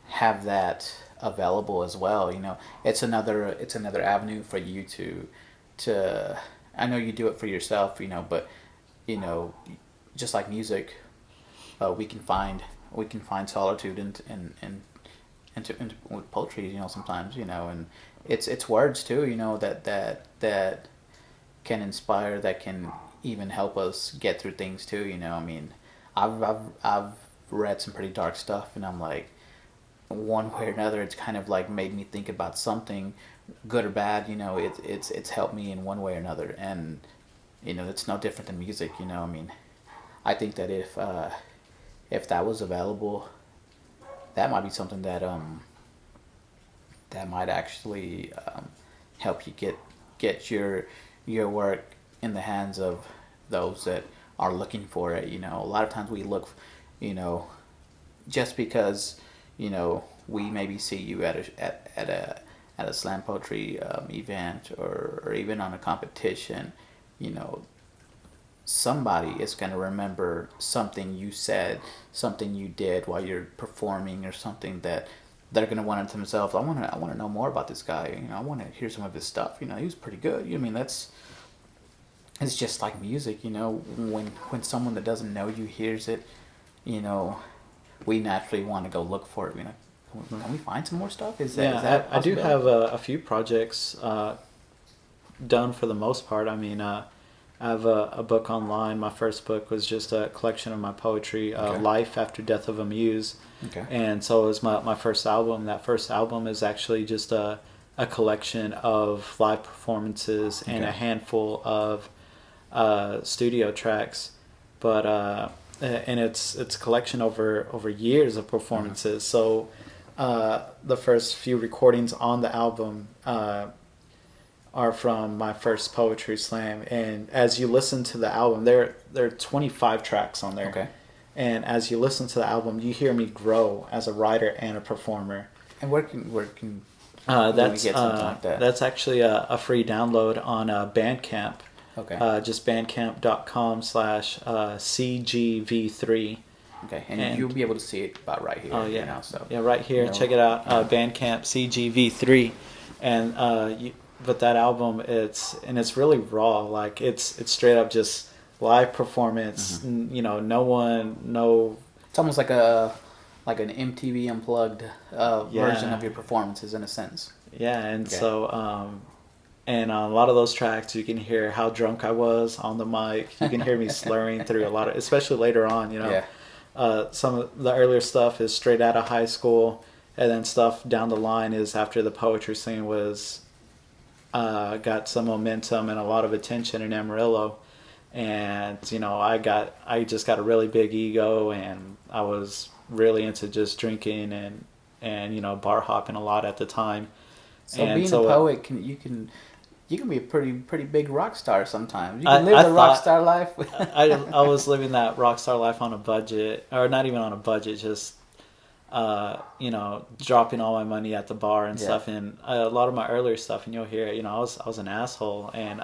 have that available as well. It's another avenue for you to I know you do it for yourself, but just like music, we can find solitude in with poetry, sometimes, and it's words too, that can inspire, that can even help us get through things too. I mean, I've read some pretty dark stuff, and I'm like, one way or another, it's kind of like made me think about something, good or bad. It's helped me in one way or another, and it's no different than music. I mean, I think that if that was available, that might be something that might actually help you get your work in the hands of those that are looking for it. A lot of times we look, just because we maybe see you at a slam poetry event, or even on a competition, somebody is going to remember something you said, something you did while you're performing, or something that they're going to want to themselves. I want to know more about this guy. I want to hear some of his stuff. He was pretty good. I mean, it's just like music. When someone that doesn't know you hears it, we naturally want to go look for it. Can we find some more stuff? I do have a few projects done for the most part. I mean, I have a book online. My first book was just a collection of my poetry, Life After Death of a Muse. Okay. And so it was my first album. That first album is actually just a collection of live performances and a handful of studio tracks. But and it's a collection over years of performances. So the first few recordings on the album are from my first poetry slam, and as you listen to the album, there are 25 tracks on there. Okay. And as you listen to the album, you hear me grow as a writer and a performer. And where can we get something like that? That's actually a free download on Bandcamp. Okay. Just bandcamp.com/CGV3. Okay, and you'll be able to see it about right here. Oh yeah, right here. Check it out, Bandcamp CGV3, and but that album, it's really raw. Like it's straight up just live performance. You know, no. It's almost like an MTV unplugged version of your performances in a sense. Yeah, and so and on a lot of those tracks, you can hear how drunk I was on the mic. You can hear me slurring through a lot of, especially later on. You know, some of the earlier stuff is straight out of high school, and then stuff down the line is after the poetry scene was got some momentum and a lot of attention in Amarillo. And you know, I just got a really big ego, and I was really into just drinking and you know, bar hopping a lot at the time. So and being a poet, you can be a pretty big rock star sometimes. You can live the rock star life. I was living that rock star life on a budget, or not even on a budget, just you know, dropping all my money at the bar and stuff. And a lot of my earlier stuff, and you'll hear, you know, I was an asshole, and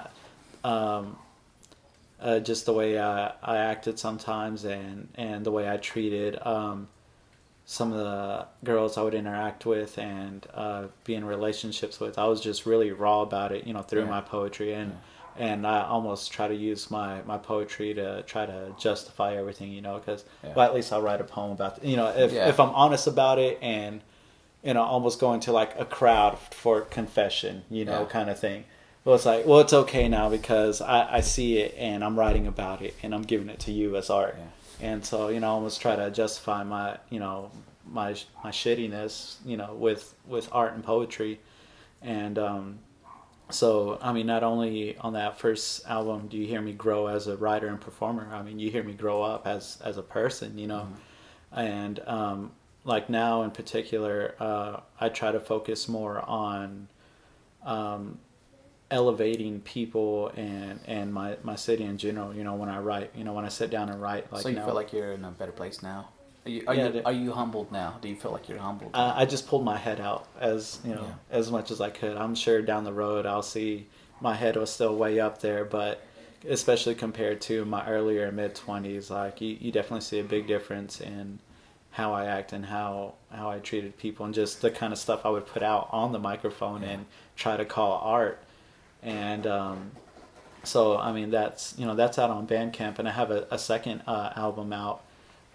just the way I acted sometimes, and the way I treated some of the girls I would interact with and be in relationships with. I was just really raw about it, you know, through my poetry, and I almost try to use my poetry to try to justify everything, you know, because well, at least I'll write a poem about, you know, if I'm honest about it, and you know, almost going to like a crowd for confession, you know, kind of thing. Well, it's like, well, it's okay now because I see it and I'm writing about it and I'm giving it to you as art. And so, you know, I almost try to justify my, you know, my shittiness, you know, with art and poetry. And so, I mean, not only on that first album do you hear me grow as a writer and performer, I mean, you hear me grow up as a person, you know. And like now in particular, I try to focus more on elevating people and my city in general, you know, when I write, you know, when I sit down and write. Like, so you feel like you're in a better place now? Are you humbled now? Do you feel like you're humbled? I just pulled my head out as, you know, as much as I could. I'm sure down the road I'll see my head was still way up there, but especially compared to my earlier mid-20s, like you definitely see a big difference in how I act and how I treated people, and just the kind of stuff I would put out on the microphone and try to call art. And so, I mean, that's out on Bandcamp, and I have a second album out,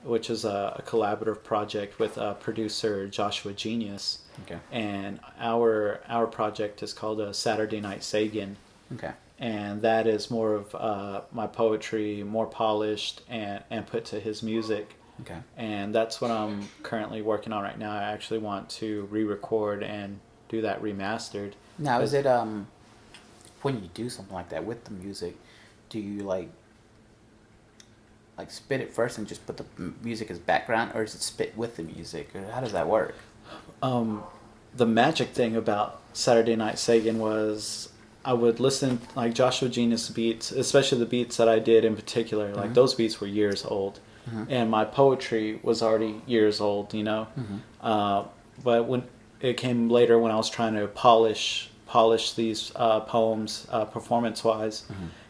which is a collaborative project with producer Joshua Genius. Okay. And our project is called Saturday Night Sagan. Okay. And that is more of my poetry, more polished and put to his music. Okay. And that's what I'm currently working on right now. I actually want to re-record and do that remastered. Now, is it when you do something like that with the music, do you like spit it first and just put the music as background, or is it spit with the music, or how does that work? The magic thing about Saturday Night Sagan was I would listen, like Joshua Genius beats, especially the beats that I did in particular, like those beats were years old. And my poetry was already years old, you know. But when it came later, when I was trying to polish these poems performance-wise,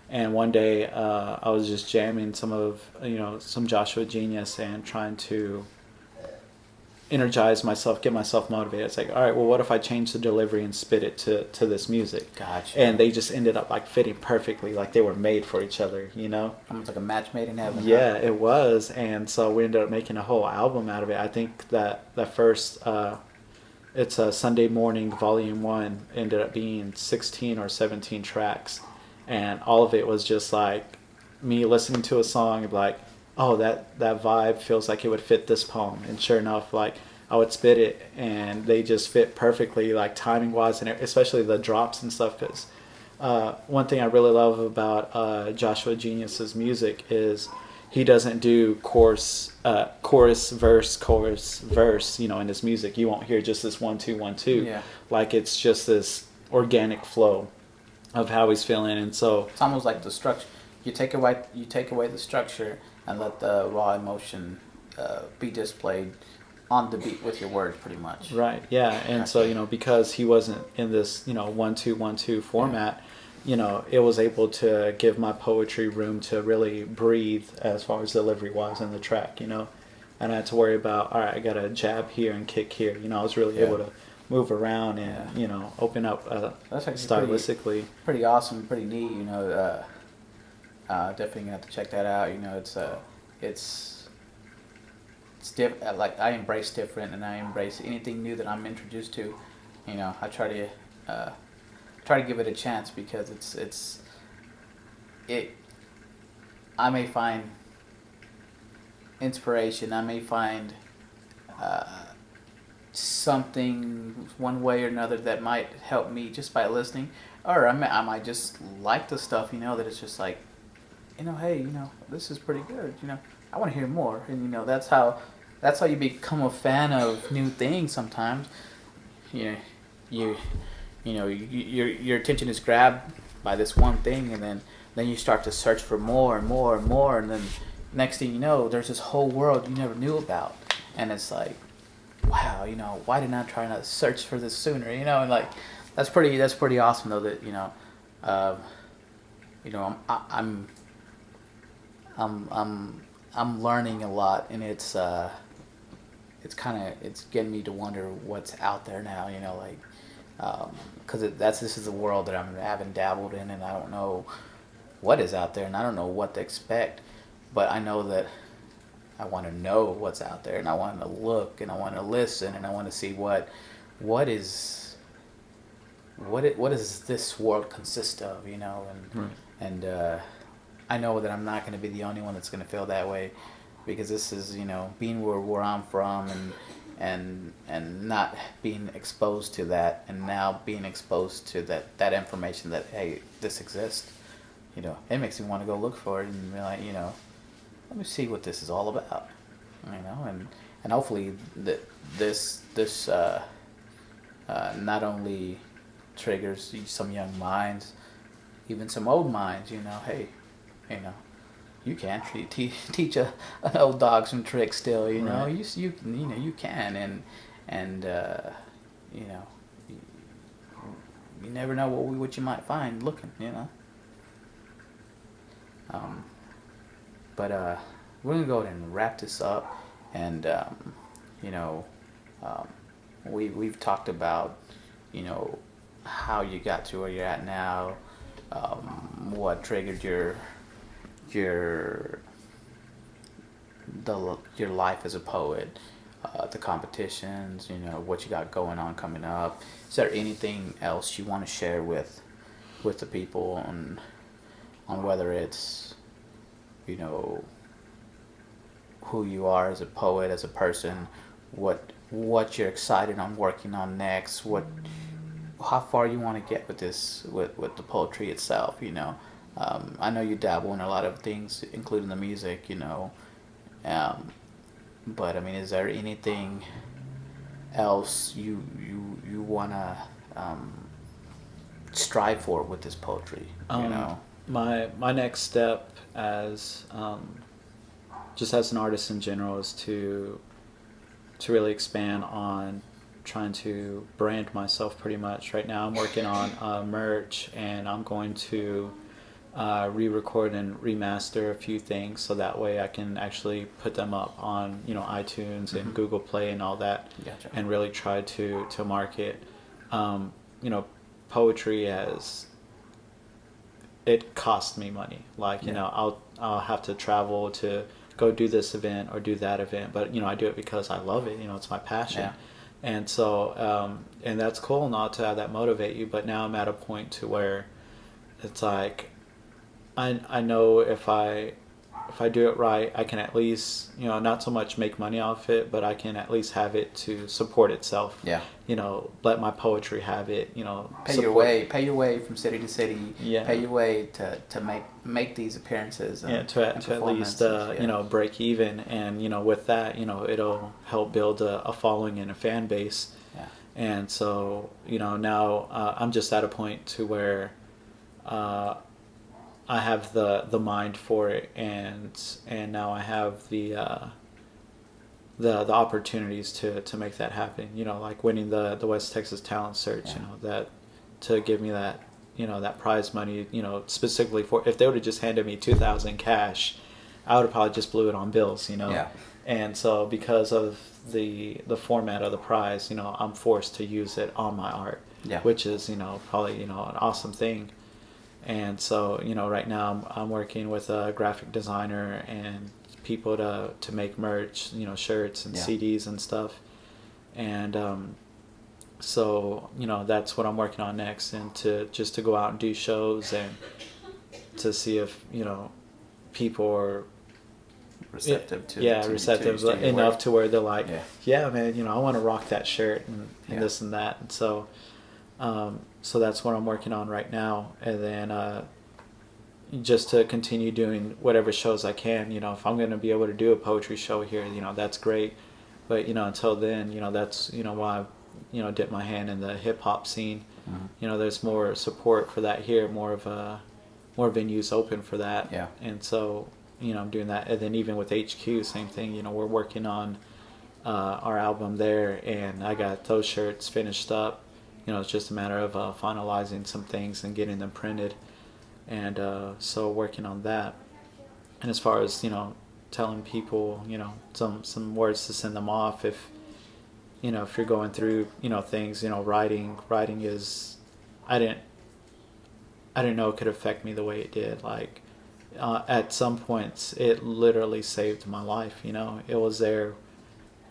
and one day I was just jamming some Joshua Genius and trying to energize myself, get myself motivated. It's like, all right, well, what if I change the delivery and spit it to this music? Gotcha. And they just ended up like fitting perfectly, like they were made for each other, you know? Almost like a match made in heaven. Yeah, it was. And so we ended up making a whole album out of it. I think that first, it's a Sunday Morning Volume 1, ended up being 16 or 17 tracks. And all of it was just like me listening to a song and be like, oh, that vibe feels like it would fit this poem. And sure enough, like I would spit it and they just fit perfectly, like timing wise, and especially the drops and stuff. Because one thing I really love about Joshua Genius's music is he doesn't do chorus, verse, you know, in his music. You won't hear just this 1 2 1 2. Yeah. Like it's just this organic flow of how he's feeling. And so it's almost like the structure. You take away the structure and let the raw emotion be displayed on the beat with your words, pretty much. Right. Yeah. And so, you know, because he wasn't in this, you know, 1 2 1 2 format, you know, it was able to give my poetry room to really breathe as far as delivery wise in the track, you know. And I had to worry about, all right, I got to jab here and kick here. You know, I was really able to move around and, you know, open up that's stylistically. pretty awesome, pretty neat, you know. Definitely gonna have to check that out. You know, it's like I embrace different, and I embrace anything new that I'm introduced to. You know, I uh, try to give it a chance because it. I may find inspiration. I may find uh, something one way or another that might help me just by listening, or I might just like the stuff. You know, that it's just like, you know, hey, you know, this is pretty good. You know, I want to hear more, and you know, that's how you become a fan of new things. Sometimes, you know, you your attention is grabbed by this one thing, and then you start to search for more and more and more, and then next thing you know, there's this whole world you never knew about, and it's like, wow, you know, why didn't I try to search for this sooner? You know, and like that's pretty awesome though that uh, you know, I'm learning a lot, and it's getting me to wonder what's out there now. You know, like because this is a world that I haven't dabbled in, and I don't know what is out there, and I don't know what to expect, but I know that I want to know what's out there, and I want to look, and I want to listen, and I want to see what does this world consist of, you know, and I know that I'm not going to be the only one that's going to feel that way, because this is, you know, being where I'm from, and not being exposed to that, and now being exposed to that information that, hey, this exists, you know, it makes me want to go look for it and be like, you know, let me see what this is all about, you know, and hopefully this not only triggers some young minds, even some old minds, you know, hey, you know, you can teach an old dog some tricks still, you know, Right. you know, you can, and you know, you never know what you might find looking, you know. Um, but we're gonna go ahead and wrap this up, and you know, um, we've talked about, you know, how you got to where you're at now, what triggered your your life as a poet, the competitions, you know, what you got going on coming up. Is there anything else you want to share with the people on whether it's, you know, who you are as a poet, as a person, what you're excited on working on next, how far you want to get with this, with the poetry itself, you know. I know you dabble in a lot of things, including the music, you know. Um, but I mean, is there anything else you wanna strive for with this poetry? You Um, know. my next step as just as an artist in general is to really expand on trying to brand myself. Pretty much right now I'm working on merch, and I'm going to re-record and remaster a few things so that way I can actually put them up on, you know, iTunes and Google Play and all that. Gotcha. And really try to market, you know, poetry as it costs me money. Like, you Yeah. know, I'll have to travel to go do this event or do that event, but you know, I do it because I love it. You know, it's my passion. Yeah. And so, and that's cool not to have that motivate you. But now I'm at a point to where it's like, I know if I do it right, I can at least, you know, not so much make money off it, but I can at least have it to support itself. Yeah. You know, let my poetry have it. You know, Pay your way from city to city. Yeah. Pay your way to make these appearances. And, yeah, to at least yeah. you know, break even, and you know, with that, you know, it'll help build a following and a fan base. Yeah. And so, you know, now I'm just at a point to where I have the mind for it, and now I have the opportunities to make that happen. You know, like winning the West Texas Talent Search. Yeah. You know, that to give me that, you know, that prize money. You know, specifically for, if they would have just handed me $2,000 cash, I would have probably just blew it on bills. You know. Yeah. And so because of the format of the prize, you know, I'm forced to use it on my art. Yeah. Which is, you know, probably, you know, an awesome thing. And so, right now I'm working with a graphic designer and people to make merch, shirts and CDs and stuff. And so, that's what I'm working on next, and to go out and do shows and to see if, people are receptive to receptive enough to where they're like, yeah man, I want to rock that shirt and this and that. And so so that's what I'm working on right now. And then just to continue doing whatever shows I can. If I'm going to be able to do a poetry show here, that's great. But until then, that's why I dip my hand in the hip hop scene. There's more support for that here, more venues open for that. And so I'm doing that. And then even with HQ, same thing. We're working on our album there, and I got those shirts finished up. It's just a matter of finalizing some things and getting them printed. And so working on that. And as far as telling people some words to send them off, if if you're going through things, writing is, I didn't know it could affect me the way it did. Like at some points it literally saved my life. It was there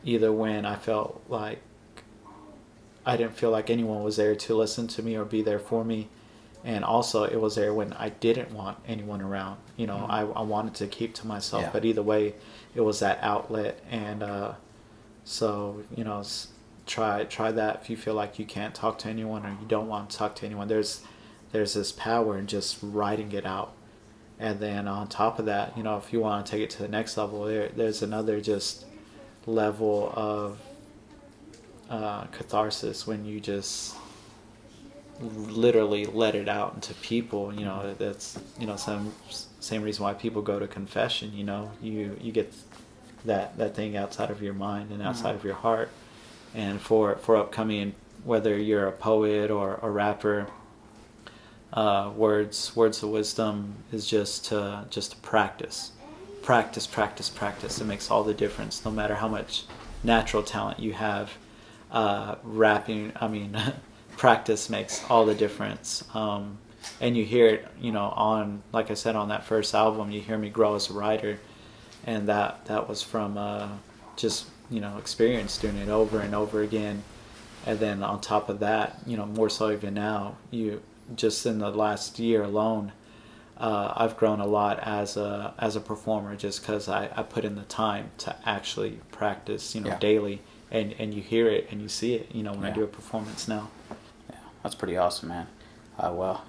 either when I felt like I didn't feel like anyone was there to listen to me or be there for me. And also it was there when I didn't want anyone around. I wanted to keep to myself, but either way, it was that outlet. And so, try that if you feel like you can't talk to anyone or you don't want to talk to anyone. There's this power in just writing it out. And then on top of that, if you want to take it to the next level, there's another just level of catharsis when you just literally let it out into people. That's same reason why people go to confession. You get that thing outside of your mind and outside of your heart. And for upcoming, whether you're a poet or a rapper, words of wisdom is just to practice. It makes all the difference. No matter how much natural talent you have, rapping, practice makes all the difference. And you hear it, on, like I said, on that first album, you hear me grow as a writer, and that was from just experience doing it over and over again. And then on top of that, more so even now, just in the last year alone, I've grown a lot as a performer, just because I put in the time to actually practice, daily, and you hear it and you see it, when I do a performance now. Yeah, that's pretty awesome, man. Well,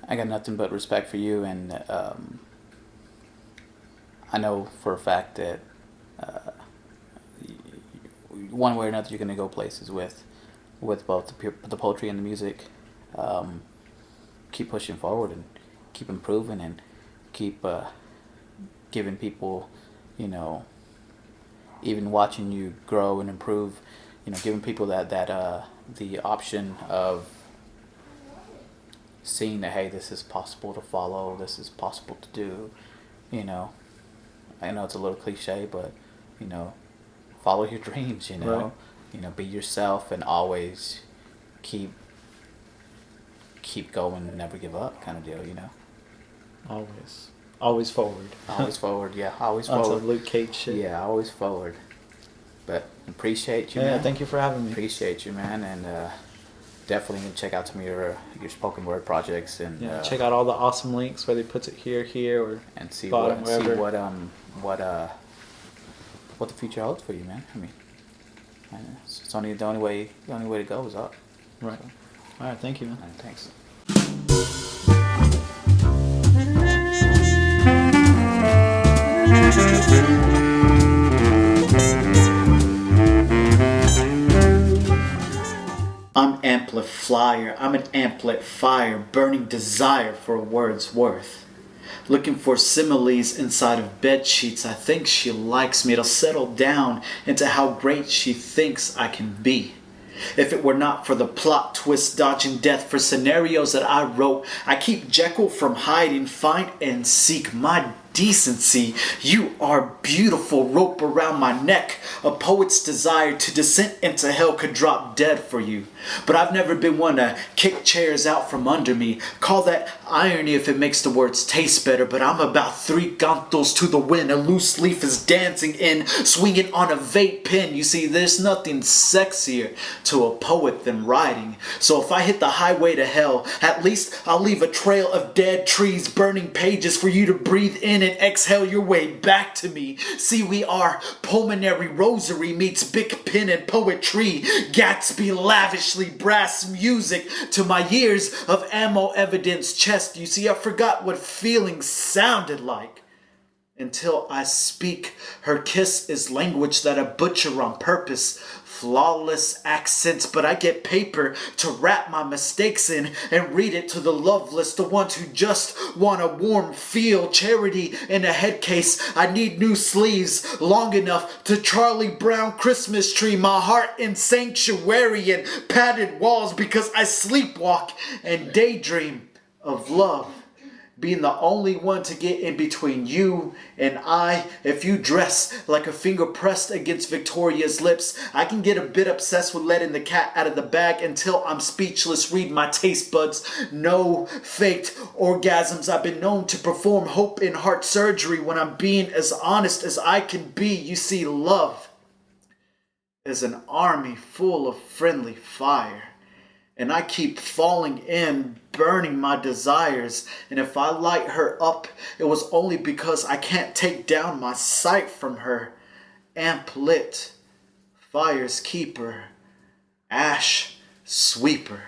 I got nothing but respect for you, and I know for a fact that one way or another you're going to go places with both the poetry and the music. Keep pushing forward and keep improving and keep giving people, even watching you grow and improve, giving people that the option of seeing that, hey, this is possible to follow, this is possible to do. I know it's a little cliche, but follow your dreams. Right. Be yourself and always keep going and never give up, kind of deal. Always forward. Always forward. Yeah, always On forward. some Luke Cage shit. Yeah, always forward. But appreciate you, man. man. Thank you for having me. Appreciate you, man, and definitely gonna check out some of your spoken word projects and check out all the awesome links, whether he puts it here, or and see bottom, what the future holds for you, man. It's only the only way to go is up. Right. So, all right. Thank you, man. thanks. I'm amplifier, I'm an amplifier, burning desire for a word's worth. Looking for similes inside of bed sheets. I think she likes me. It'll settle down into how great she thinks I can be. If it were not for the plot twist, dodging death for scenarios that I wrote, I keep Jekyll from hiding, find and seek my decency. You are beautiful, rope around my neck. A poet's desire to descend into hell could drop dead for you. But I've never been one to kick chairs out from under me. Call that irony if it makes the words taste better. But I'm about 3 cantos to the wind. A loose leaf is dancing in, swinging on a vape pen. You see, there's nothing sexier to a poet than writing. So if I hit the highway to hell, at least I'll leave a trail of dead trees, burning pages for you to breathe in and exhale your way back to me. See, we are pulmonary rosary meets big pen and poetry. Gatsby lavishly brass music to my years of ammo evidence chest. You see, I forgot what feelings sounded like until I speak. Her kiss is language that I butcher on purpose. Flawless accents, but I get paper to wrap my mistakes in and read it to the loveless, the ones who just want a warm feel. Charity in a head case. I need new sleeves long enough to Charlie Brown Christmas tree my heart in sanctuary and padded walls, because I sleepwalk and daydream of love. Being the only one to get in between you and I. If you dress like a finger pressed against Victoria's lips, I can get a bit obsessed with letting the cat out of the bag until I'm speechless. Read my taste buds. No faked orgasms. I've been known to perform hope in heart surgery when I'm being as honest as I can be. You see, love is an army full of friendly fire. And I keep falling in, burning my desires. And if I light her up, it was only because I can't take down my sight from her. Amp lit, fire's keeper, ash sweeper.